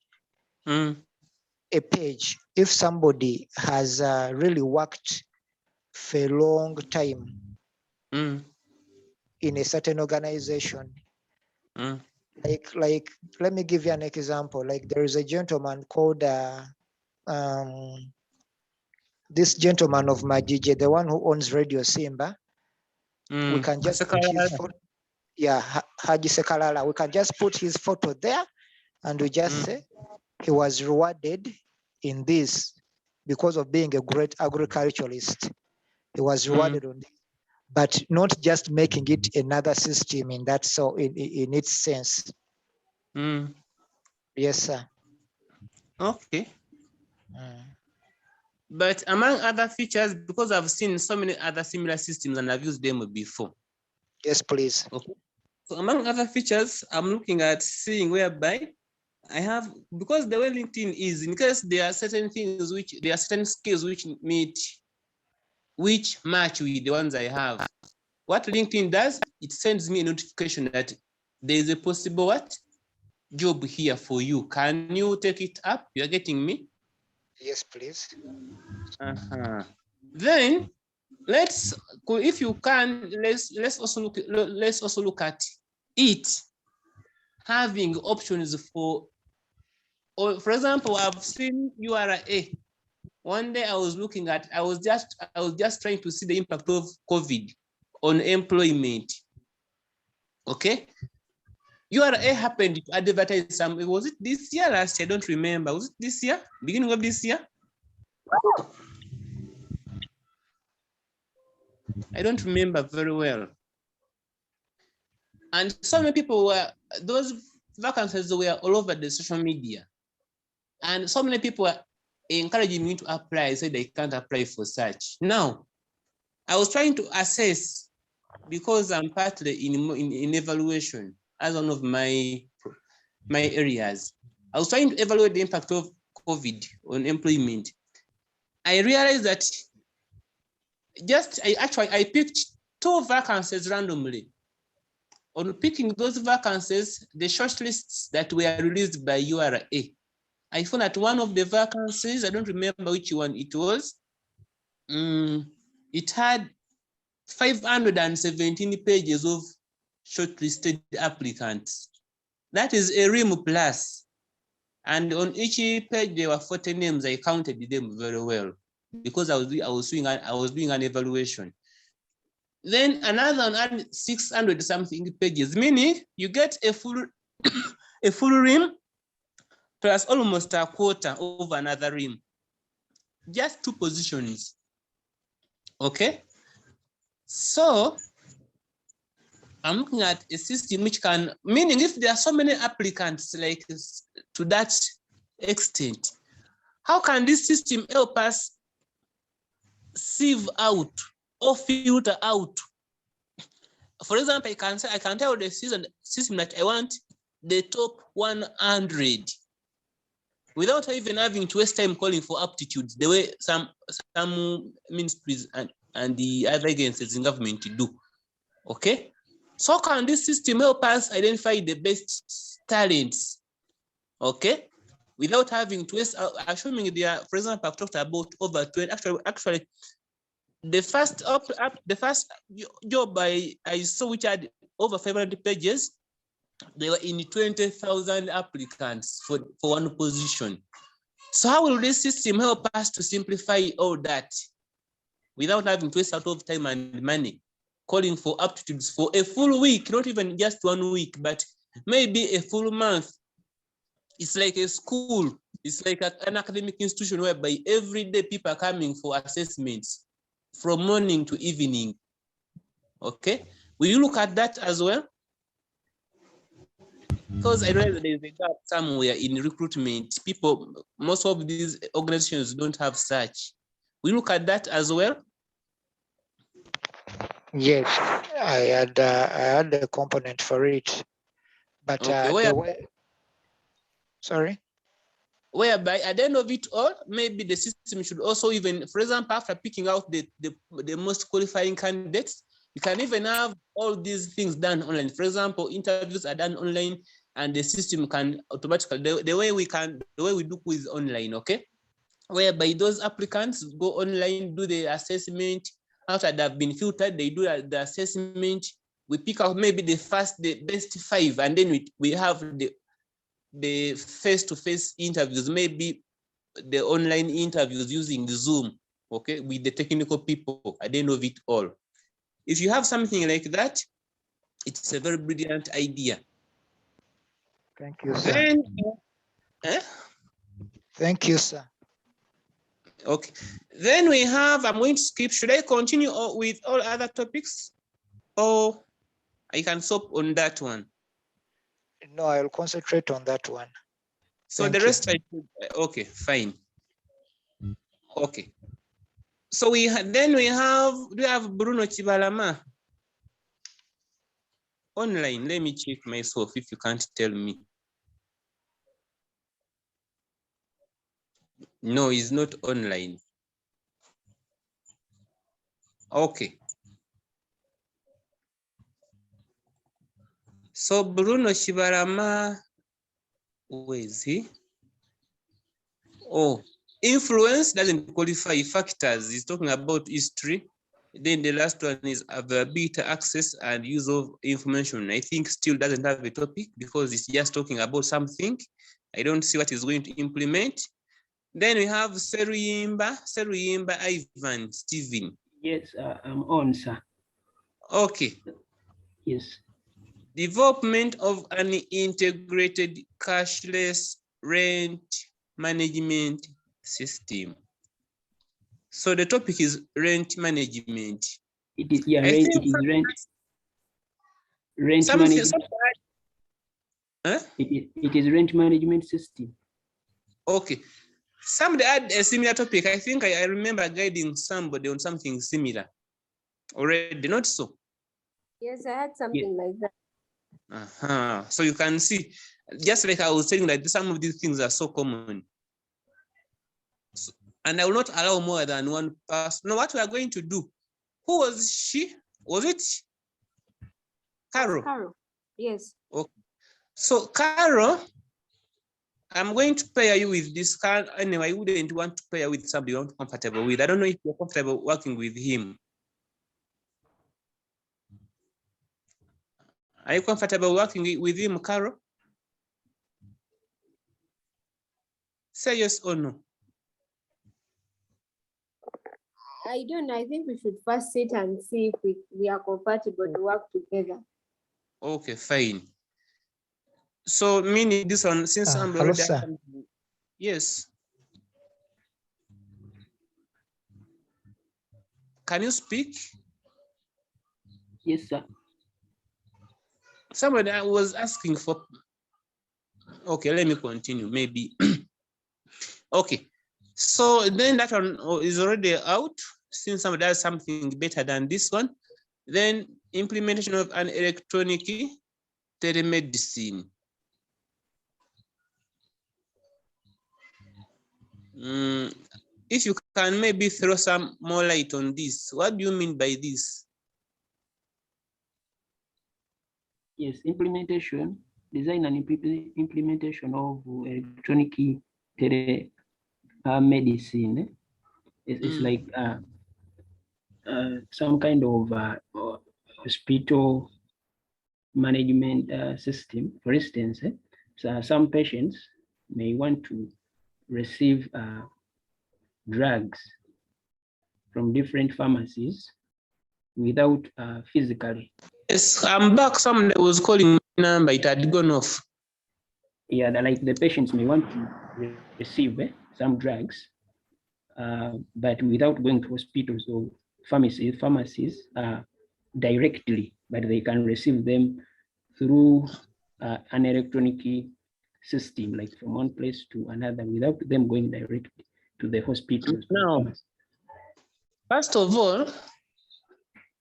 A page. If somebody has really worked for a long time in a certain organization, like let me give you an example. Like there is a gentleman called this gentleman of Majije, the one who owns Radio Simba. We can just put his photo. Yeah, Haji Sekalala. We can just put his photo there and we just say he was rewarded in this. because of being a great agriculturalist. He was rewarded on this, but not just making it another system in that, so in its sense. Yes, sir. Okay. But among other features, because I've seen so many other similar systems and I've used them before. Yes, please. Okay. So among other features, I'm looking at seeing whereby I have, because the way LinkedIn is, in case there are certain things there are certain skills which match with the ones I have. What LinkedIn does, it sends me a notification that there is a possible job here for you. Can you take it up? You're getting me? Yes, please. Then if you can, let's also look at it having options for example, I've seen URA. One day I was just trying to see the impact of COVID on employment. Okay. URA happened to advertise some, was it this year, last year? I don't remember. Was it this year? Beginning of this year? I don't remember very well. And so many people those vacancies were all over the social media. And so many people were encouraging me to apply, said they can't apply for such. Now, I was trying to assess, because I'm partly in evaluation as one of my areas. I was trying to evaluate the impact of COVID on employment. I realized that I picked 2 vacancies randomly. On picking those vacancies, the shortlists that were released by URA, I found that one of the vacancies, I don't remember which one it was, it had 517 pages of shortlisted applicants. That is a RIM plus. And on each page, there were 40 names. I counted them very well because I was doing an evaluation. Then another 600 something pages, meaning you get a full RIM plus almost a quarter of another RIM. Just 2 positions. Okay. So I'm looking at a system which can, meaning if there are so many applicants like to that extent, how can this system help us sieve out or filter out? For example, I can tell the system that I want the top 100 without even having to waste time calling for aptitudes, the way some ministries and the other agencies in government do. Okay. So can this system help us identify the best talents, okay, without having to waste, assuming there, for example, I've talked about over 20, actually, the first job I saw, which had over 500 pages, they were in 20,000 applicants for one position. So how will this system help us to simplify all that without having to waste a lot of time and money calling for aptitudes for a full week, not even just 1 week, but maybe a full month? It's like a school. It's like an academic institution whereby every day people are coming for assessments from morning to evening. Okay. Will you look at that as well? Because I realize there's a gap somewhere in recruitment. Most of these organizations don't have such. We look at that as well. Yes, I had a component for it, but okay, sorry. Whereby at the end of it all, maybe the system should also even, for example, after picking out the most qualifying candidates, you can even have all these things done online. For example, interviews are done online, and the system can automatically, the way we do quiz online, okay? Whereby those applicants go online, do the assessment. After they've been filtered, they do the assessment. We pick out maybe the best 5, and then we have the face-to-face interviews, maybe the online interviews using Zoom, okay, with the technical people at the end of it all. If you have something like that, it's a very brilliant idea. Thank you, sir. Thank you, sir. Okay. Then we have, I'm going to skip. Should I continue with all other topics? Or I can stop on that one? No, I'll concentrate on that one. So Thank the you. rest, okay, fine. Okay. So then we have Bruno Chibalama online. Let me check myself if you can't tell me. No, he's not online. Okay. So Bruno Chibalama, where is he? Oh, influence doesn't qualify factors. He's talking about history. Then the last one is availability, access, and use of information. I think still doesn't have a topic because it's just talking about something. I don't see what he's going to implement. Then we have Seruyimba, Ivan, Stephen. Yes, I'm on, sir. Okay. Yes. Development of an integrated cashless rent management system. So the topic is rent management. It is, yeah, rent, it is rent management. Huh? It is rent management system. Okay. Somebody had a similar topic. I think I remember guiding somebody on something similar already, not so? Yes, I had something like that. So you can see, just like I was saying that some of these things are so common. So, and I will not allow more than one person. No, what we are going to do. Who was she? Was it Carol? Carol, yes. Okay. So Carol, I'm going to pair you with this card. Anyway, I wouldn't want to pair with somebody you're not comfortable with. I don't know if you're comfortable working with him. Are you comfortable working with him, Carol? Say yes or no. I don't know. I think we should first sit and see if we are compatible to work together. Okay, fine. So meaning this one, since I'm Hello, already sir. yes. Can you speak? Yes, sir. Somebody was asking for. Okay, let me continue. Maybe. Okay. So then that one is already out. Since somebody does something better than this one, then implementation of an electronic telemedicine. If you can maybe throw some more light on this, what do you mean by this? Yes, implementation, design and implementation of electronic telemedicine. It's like some kind of hospital management system. For instance, so some patients may want to receive drugs from different pharmacies without physically. Yes, I'm back. Somebody was calling my number. It had gone off. Yeah, like the patients may want to receive some drugs, but without going to hospitals or pharmacies directly, but they can receive them through an electronic system, like from one place to another, without them going directly to the hospitals. Now, first of all,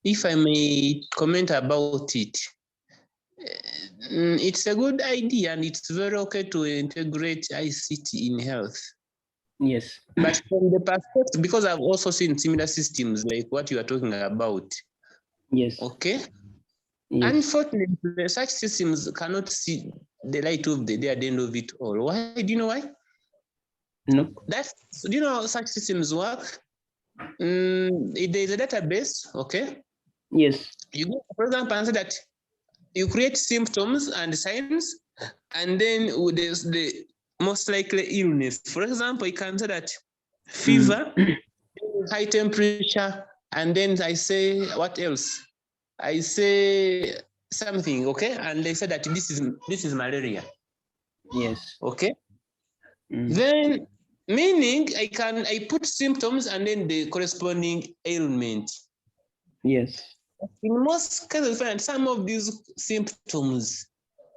if I may comment about it, it's a good idea and it's very okay to integrate ICT in health. Yes. But from the perspective, because I've also seen similar systems like what you are talking about. Yes. Okay. Yes. Unfortunately, such systems cannot see the light of the day at the end of it all. Why? Do you know why? No. Do you know how such systems work? There is a database, okay? Yes. You go, for example, and say that you create symptoms and signs, and then there's the most likely illness. For example, you can say that fever, high temperature, and then I say what else? I say something, okay? And they say that this is malaria. Yes. Okay. Then Meaning I put symptoms and then the corresponding ailment. Yes. In most cases, we find some of these symptoms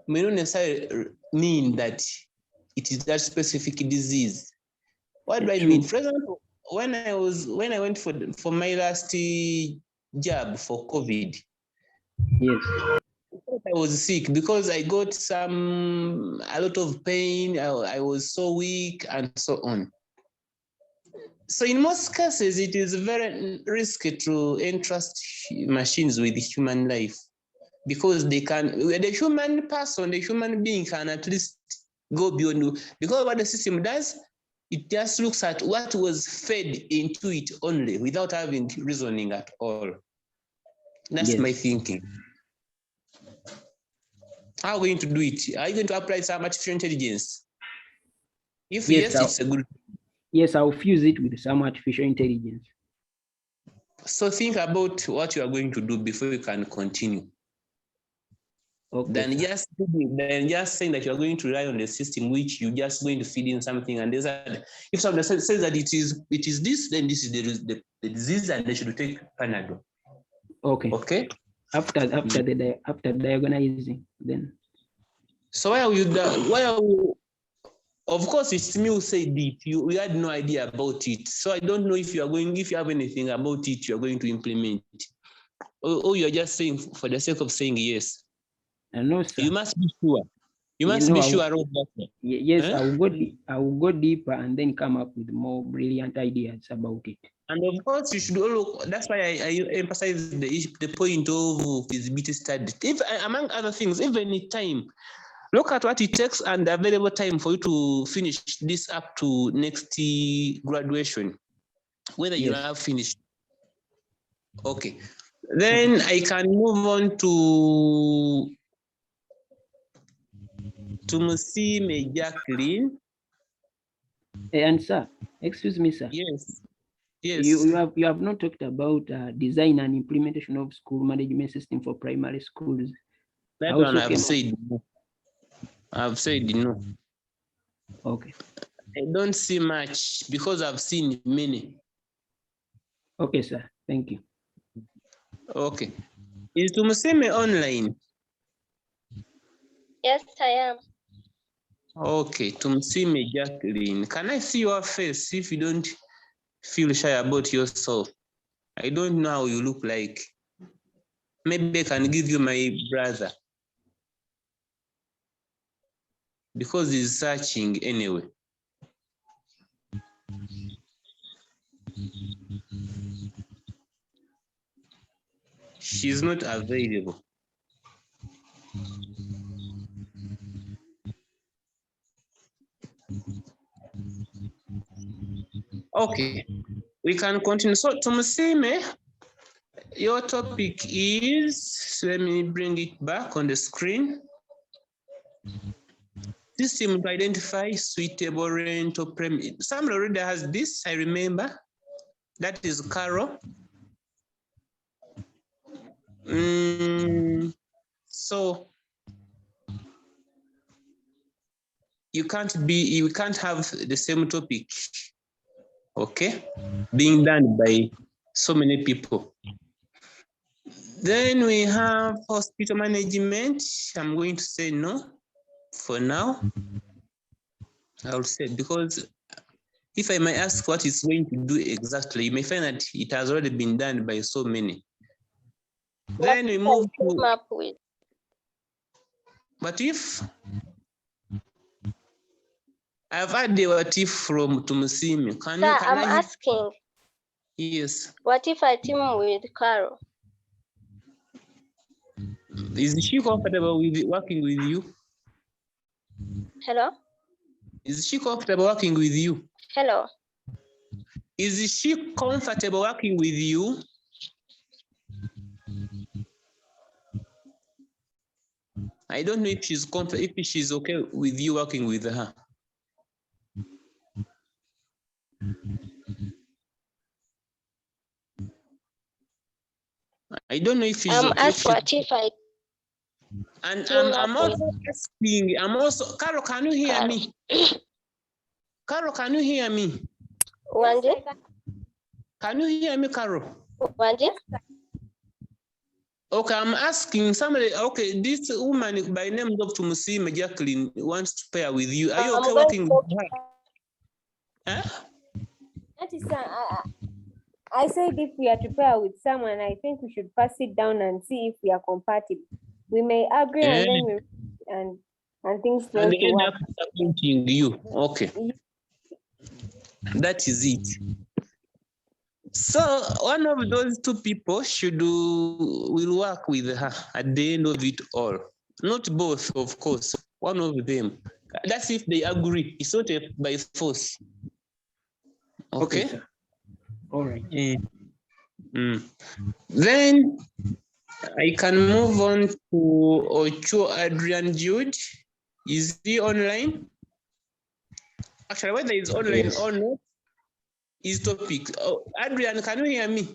may not necessarily mean that it is that specific disease. What do I mean? For example, when I went for my last jab for COVID, yes, I was sick because I got a lot of pain. I was so weak and so on. So in most cases, it is very risky to entrust machines with human life because the human person, the human being can at least go beyond, because what the system does, it just looks at what was fed into it only without having reasoning at all. That's my thinking. How are we going to do it? Are you going to apply some artificial intelligence? If yes, it's a good. Yes, I'll fuse it with some artificial intelligence. So think about what you are going to do before you can continue. Okay. Then just saying that you are going to rely on the system, which you're just going to feed in something, and if someone says that it is this, then this is the disease, and they should take Panadol. Okay. Okay. After diagnosing, then. So why are you? Of course, it's me who said it. We had no idea about it. So I don't know if you have anything about it, you're going to implement it. Or you're just saying for the sake of saying yes. No, sir. You must be sure. You must be sure about that. Yes, I will go deeper and then come up with more brilliant ideas about it. And of course, you should all. That's why I emphasize the point of feasibility study. Among other things, even in time, look at what it takes and the available time for you to finish this up to next graduation, whether you have finished. Okay. Then I can move on to Musime Jacqueline. And sir, excuse me, sir. Yes. Yes. You have not talked about design and implementation of school management system for primary schools. That one I've said no. I've said no. Okay. I don't see much because I've seen many. Okay, sir. Thank you. Okay. Is Tumuseme online? Yes, I am. Okay, Tumuseme Jacqueline. Can I see your face if you don't feel shy about yourself? I don't know how you look like. Maybe I can give you my brother. Because he's searching anyway. She's not available. Okay, we can continue. So Tumuseme, your topic is, let me bring it back on the screen. System to identify suitable rental premise. Somebody already has this, I remember. That is Carol. So you can't have the same topic, okay, being done by so many people. Then we have hospital management. I'm going to say no for now. I'll say, because if I may ask what it's going to do exactly, you may find that it has already been done by so many. Then we move to, but if I've had the what if from Tumusime. I'm asking. Yes. What if I team with Carol? Is she comfortable with working with you? Hello? Is she comfortable working with you? Hello? Is she comfortable working with you? I don't know if she's okay with you working with her. I don't know if she's okay. What if I and I'm also asking, Carol, can you hear me? Carol, can you hear me? Wanji? Can you hear me, Carol? Wanji? Okay, I'm asking somebody. Okay, this woman by name of Tumusime Jacqueline wants to pair with you. Are you okay working with her? Huh? That is, I said if we are to pair with someone, I think we should first sit down and see if we are compatible. We may agree and then we and things fail And to end work. up disappointing you. Okay, that is it. So one of those two people will work with her at the end of it all. Not both, of course. One of them. That's if they agree. It's not by force. Okay. Sir. All right. Then I can move on to Ocho Adrian Jude. Is he online? Actually, whether he's online or not, his topic. Oh, Adrian, can you hear me?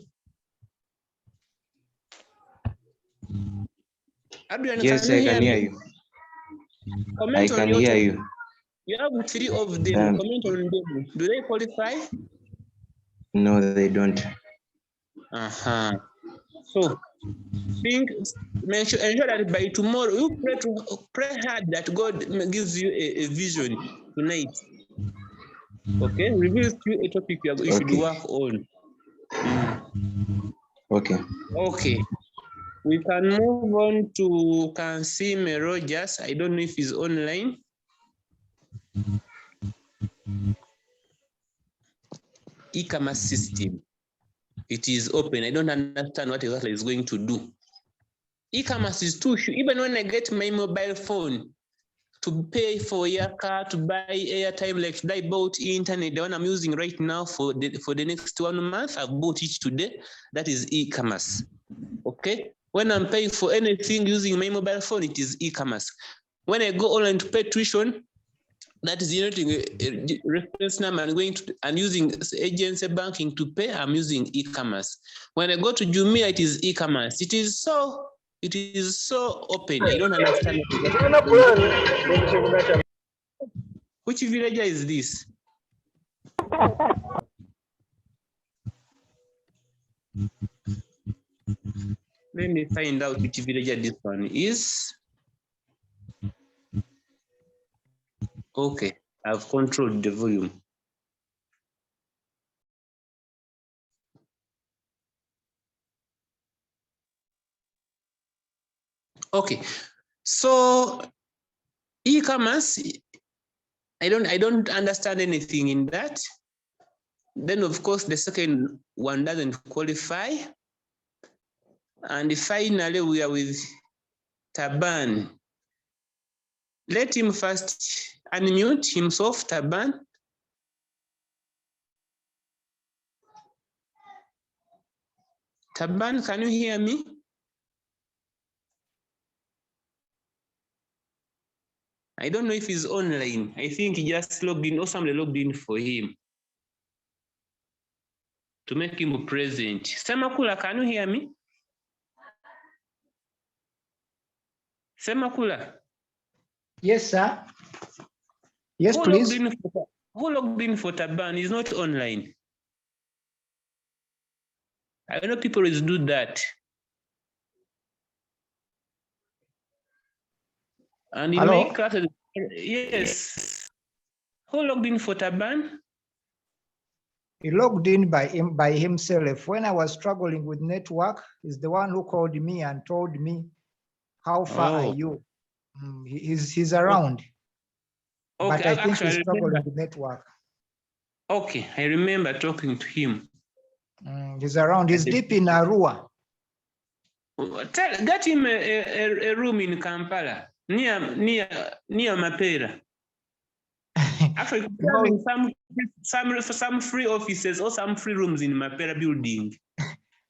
Adrian, Yes, can you I hear can me? hear you. Comment I on can your hear topic. you. You have 3 of them. Comment on them. Do they qualify? No, they don't. So ensure that by tomorrow you pray hard that God gives you a vision tonight. Okay, reveals to you a topic you should work on. Okay. We can move on to Kansime Rogers. I don't know if he's online. E-commerce system. It is open. I don't understand what exactly is going to do. E-commerce is too huge. Even when I get my mobile phone to pay for your car, to buy airtime, like today I bought internet, the one I'm using right now for the next 1 month, I've bought it today. That is e-commerce. Okay. When I'm paying for anything using my mobile phone, it is e-commerce. When I go online to pay tuition, that is using a reference number and using agency banking to pay, I'm using e-commerce. When I go to Jumia, it is e-commerce. It is so open. I don't understand it. Which villager is this? Let me find out which villager this one is. Okay, I've controlled the volume. Okay, so e-commerce, I don't understand anything in that. Then of course the second one doesn't qualify. And finally we are with Taban. Let him first unmute himself, Taban. Taban, can you hear me? I don't know if he's online. I think he just logged in or somebody logged in for him to make him present. Semakula, can you hear me? Semakula. Yes, sir. Yes, please. Who logged in for Taban? He's not online. I know people always do that. And in my classes, yes. Who logged in for Taban? He logged in by himself. When I was struggling with network, he's the one who called me and told me, how far are you? He's around. Okay, but I think he's actually, struggling with network. Okay, I remember talking to him. He's around. He's deep in Arua. Get him a room in Kampala, near Mapera. Actually, some free offices or some free rooms in Mapera building.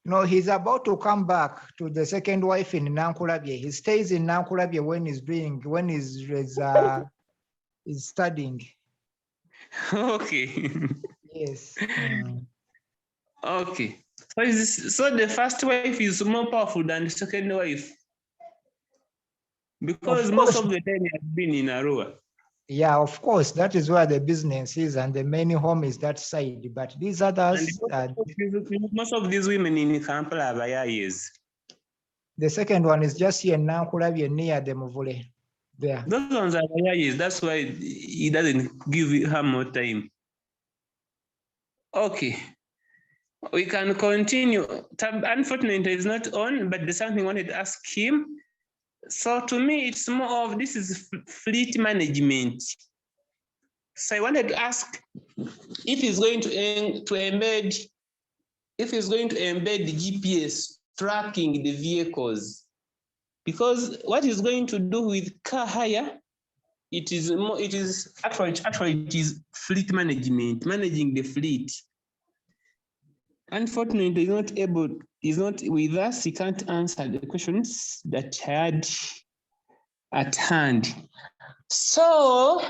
No, he's about to come back to the second wife in Nankulabye. He stays in Nankulabye when he's studying. Okay. Yes. Okay. So the first wife is more powerful than the second wife, because most of the time he has been in Arua. Yeah, of course, that is where the business is, and the main home is that side. But these And others, most of these women in Kampala are yayis. the second one is just here now, near the Muvule. There. Those ones are yayis. That's why he doesn't give her more time. Okay. We can continue. Unfortunately, it's not on, but there's something I wanted to ask him. So to me, it's more of this is fleet management. So I wanted to ask if he's going to embed, if he's going to embed the GPS tracking the vehicles, because what he's going to do with car hire, it is fleet management, managing the fleet. Unfortunately, he's not with us. He can't answer the questions that I had at hand. So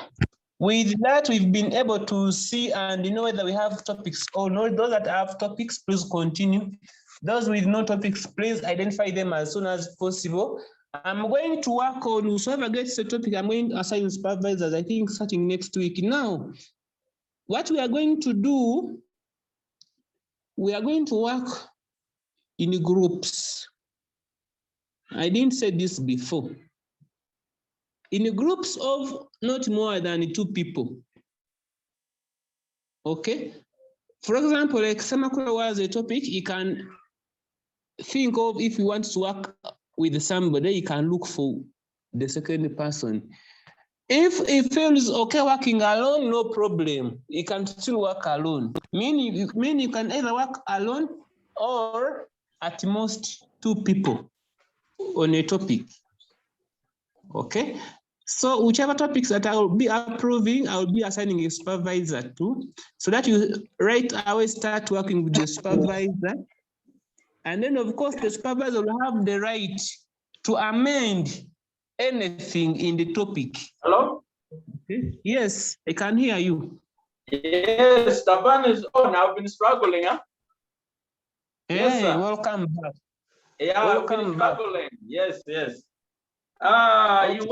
with that, we've been able to see and know whether we have topics or not. Those that have topics, please continue. Those with no topics, please identify them as soon as possible. I'm going to work on whoever gets the topic. I'm going to assign supervisors, I think, starting next week. Now, what we are going to do, we are going to work in groups. I didn't say this before. In groups of not more than 2 people. Okay? For example, like Samakura was a topic, you can think of if you want to work with somebody, you can look for the second person. If it feels okay working alone, no problem. You can still work alone. Meaning you can either work alone or at most 2 people on a topic. Okay? So whichever topics that I will be approving, I will be assigning a supervisor to, so that you right away start working with the supervisor. And then of course the supervisor will have the right to amend anything in the topic. Hello? Okay. Yes, I can hear you. Yes, the ban is on. I've been struggling, huh? Hey, Yes, sir. welcome back. Yeah, Welcome I've been back. struggling. Yes. Okay. You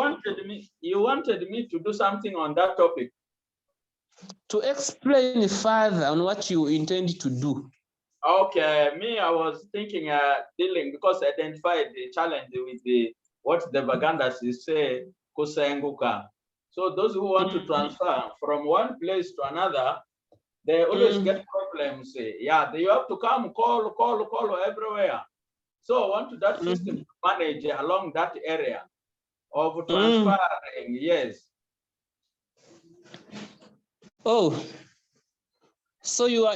wanted me to do something on that topic. To explain further on what you intend to do. Okay, I was thinking dealing, because I identified the challenge with what the Vagandas say, kusenguka. So those who want to transfer from one place to another, they always get problems. Yeah, you have to come call everywhere. So I want that system to manage along that area of transferring. Yes. Oh. So you are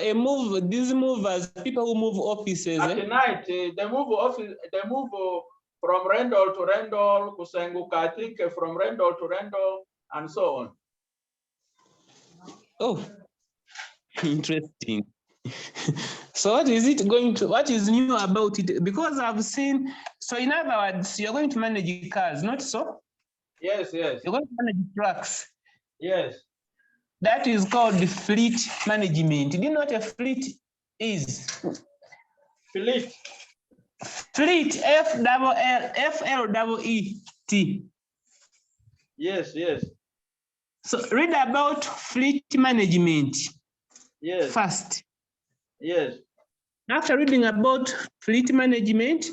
these movers, people who move offices. At night, they move from rental to rental, kusenguka, I think from rental to rental, and so on. Oh, interesting. So what is new about it? Because I've seen, so in other words, you're going to manage cars, not so? Yes. You're going to manage trucks. Yes. That is called fleet management. Do you know what a fleet is? Fleet. Fleet, F-L-E-E-T. Yes. So read about fleet management. Yes. First. Yes. After reading about fleet management,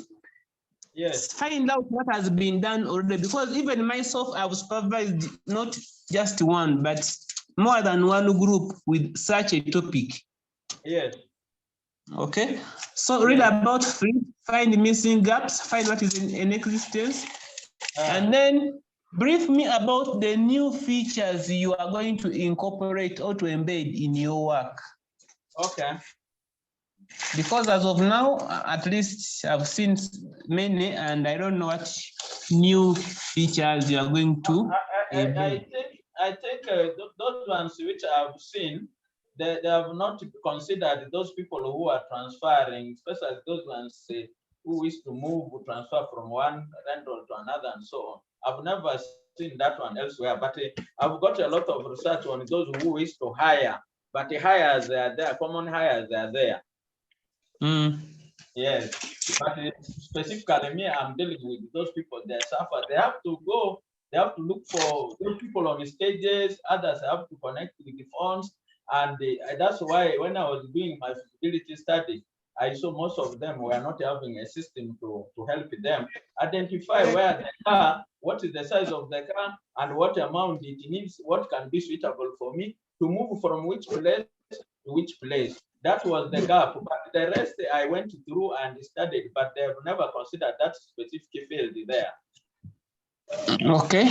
yes, find out what has been done already. Because even myself, I've supervised not just one, but more than one group with such a topic. Yes. Okay. So read about fleet, find missing gaps, find what is in existence, and then brief me about the new features you are going to incorporate or to embed in your work. Okay. Because as of now, at least I've seen many, and I don't know what new features you are going to. I think those ones which I've seen, they have not considered those people who are transferring, especially those ones who wish to transfer from one rental to another and so on. I've never seen that one elsewhere, but I've got a lot of research on those who wish to hire, but the hires are there, common hires are there. Yes, but specifically me, I'm dealing with those people. They suffer. They have to go They have to look for those people on the stages. Others have to connect with the phones. And that's why when I was doing my feasibility study, I saw most of them were not having a system to help them identify where they are, what is the size of the car, and what amount it needs, what can be suitable for me to move from which place to which place. That was the gap. But the rest I went through and studied, but they have never considered that specific field there. Okay.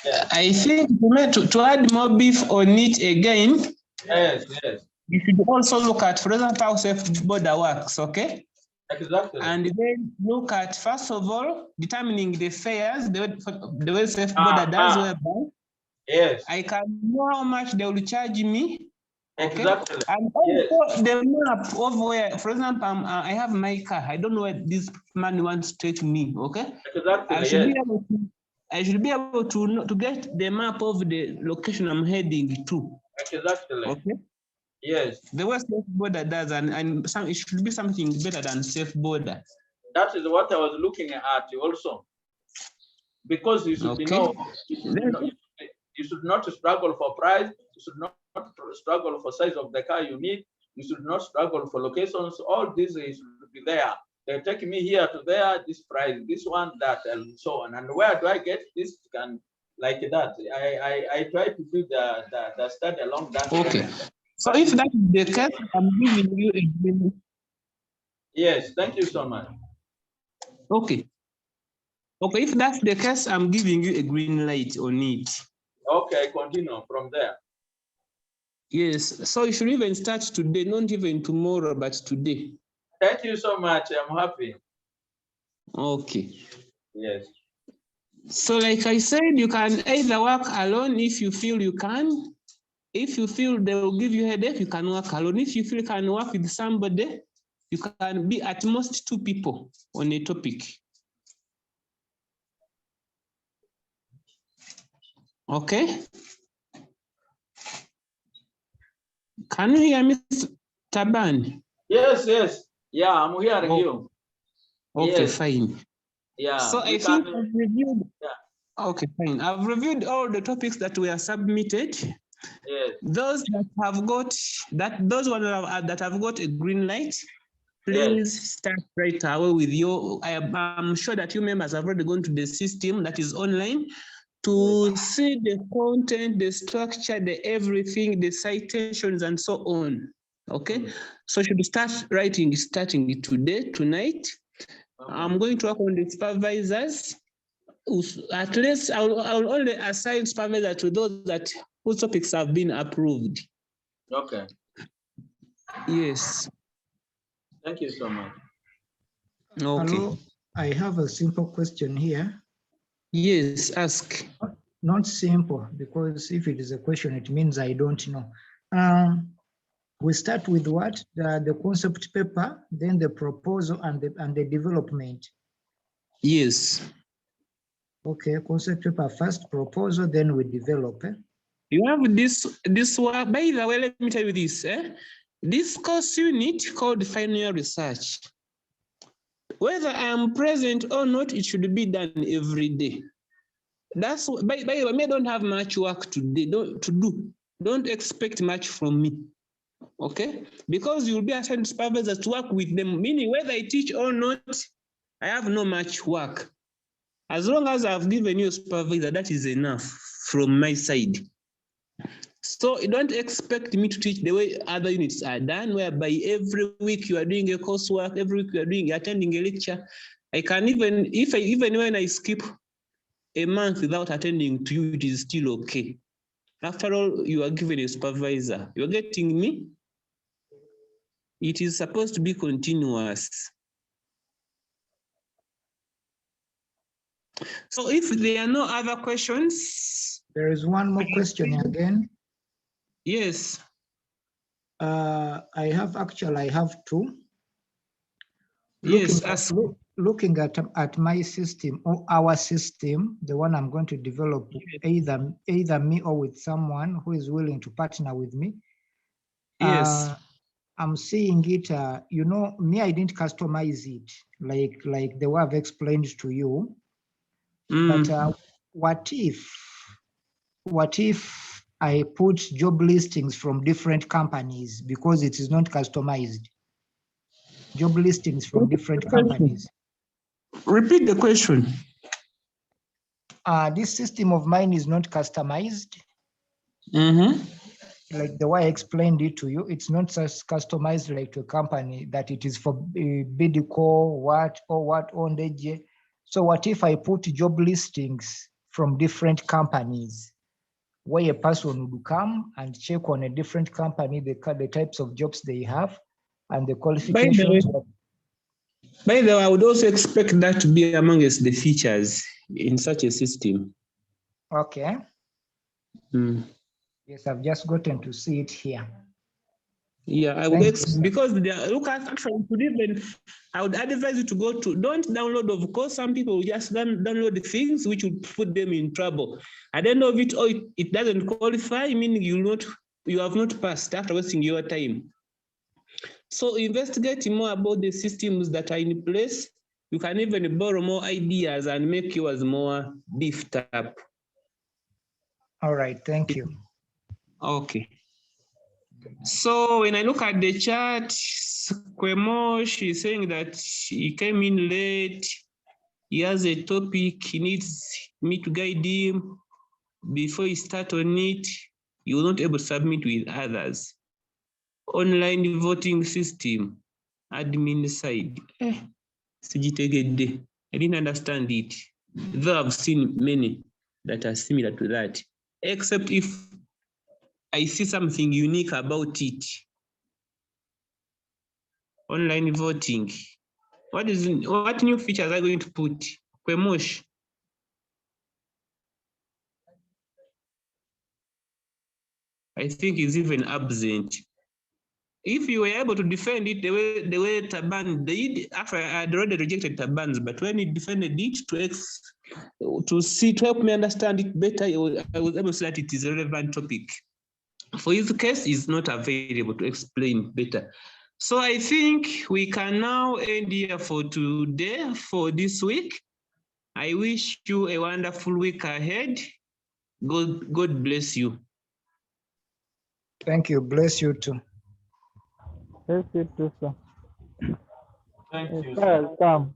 Yeah. I think to add more beef on it again, Yes, yes. you should also look at, for example, how safe border works, okay? Exactly. And then look at, first of all, determining the fares, the way safe border does, whereby yes, I can know how much they will charge me. Okay. Exactly. And also the map of where, for example, I have my car. I don't know where this man wants to take me. Okay. Exactly. I should be able to get the map of the location I'm heading to. Exactly. Okay. Yes. The way safe border does, and it should be something better than safe border. That is what I was looking at also. Because you should know, you should not struggle for price, you should not struggle for size of the car you need, you should not struggle for locations. All these should be there. They take me here to there, this price, this one, that, and so on. And where do I get this? Can like that. I try to do the study along that. Okay. So if that is the case, I'm giving you a green. Yes, thank you so much. Okay. Okay, if that's the case, I'm giving you a green light on it. Okay, continue from there. Yes, so you should even start today, not even tomorrow, but today. Thank you so much. I'm happy. Okay. Yes. So like I said, you can either work alone if you feel you can. If you feel they will give you a headache, you can work alone. If you feel you can work with somebody, you can be at most 2 people on a topic. Okay. Can you hear me, Taban? Yes, yes. Yeah, I'm hearing you. Okay, yes. Fine. Yeah. So I think I've reviewed. Yeah. Okay, fine. I've reviewed all the topics that were submitted. Yes. Those that have got that have got a green light, please start right away with your. I'm sure that you members have already gone to the system that is online to see the content, the structure, the everything, the citations, and so on. Okay, so should start writing starting today, tonight. I'm going to work on the supervisors. At least I'll only assign supervisor to those whose topics have been approved. Okay. Yes. Thank you so much. Okay. Hello, I have a simple question here. Yes, ask. Not simple, because if it is a question, it means I don't know. We start with what? The concept paper, then the proposal and the development. Yes. Okay, concept paper first, proposal, then we develop. You have this work. By the way, let me tell you this. This course unit called final research. Whether I am present or not, it should be done every day. That's by the way, I don't have much work today to do. Don't expect much from me. Okay? Because you'll be assigned supervisors to work with them, meaning whether I teach or not, I have no much work. As long as I've given you a supervisor, that is enough from my side. So you don't expect me to teach the way other units are done, whereby every week you are doing a coursework, every week you are attending a lecture. I can even when I skip a month without attending to you, it is still okay. After all, you are given a supervisor. You're getting me? It is supposed to be continuous. So if there are no other questions. There is one more question again. Yes. I have 2. Yes, looking at my system or our system, the one I'm going to develop, either me or with someone who is willing to partner with me. Yes. I'm seeing it, me, I didn't customize it like the way I've explained to you. But what if I put job listings from different companies because it is not customized? Job listings from different companies. Repeat the question. This system of mine is not customized. Mm-hmm. Like the way I explained it to you, it's not just customized like to a company that it is for Bidico, what on the. So what if I put job listings from different companies where a person would come and check on a different company, the types of jobs they have and the qualifications. By the way, I would also expect that to be amongst the features in such a system. Okay. Mm. Yes, I've just gotten to see it here. Yeah, I would because look at actually even I would advise you to go to don't download, of course. Some people will just download the things which would put them in trouble. At the end of it, or it doesn't qualify, meaning you have not passed after wasting your time. So investigate more about the systems that are in place. You can even borrow more ideas and make yours more beefed up. All right, thank you. Okay. So when I look at the chat, Kwemosh is saying that he came in late. He has a topic. He needs me to guide him. Before he starts on it, you will not able to submit with others. Online voting system, admin side. I didn't understand it. Though I've seen many that are similar to that, except if I see something unique about it. Online voting. What new features are you going to put? Kwemosh. I think is even absent. If you were able to defend it the way Taban did, after I had already rejected Taban's, but when he defended it to help me understand it better, I was able to say that it is a relevant topic. For his case, is not available to explain better. So I think we can now end here for today, for this week. I wish you a wonderful week ahead. God bless you. Thank you. Bless you too. Bless you too, sir. Thank you. Welcome.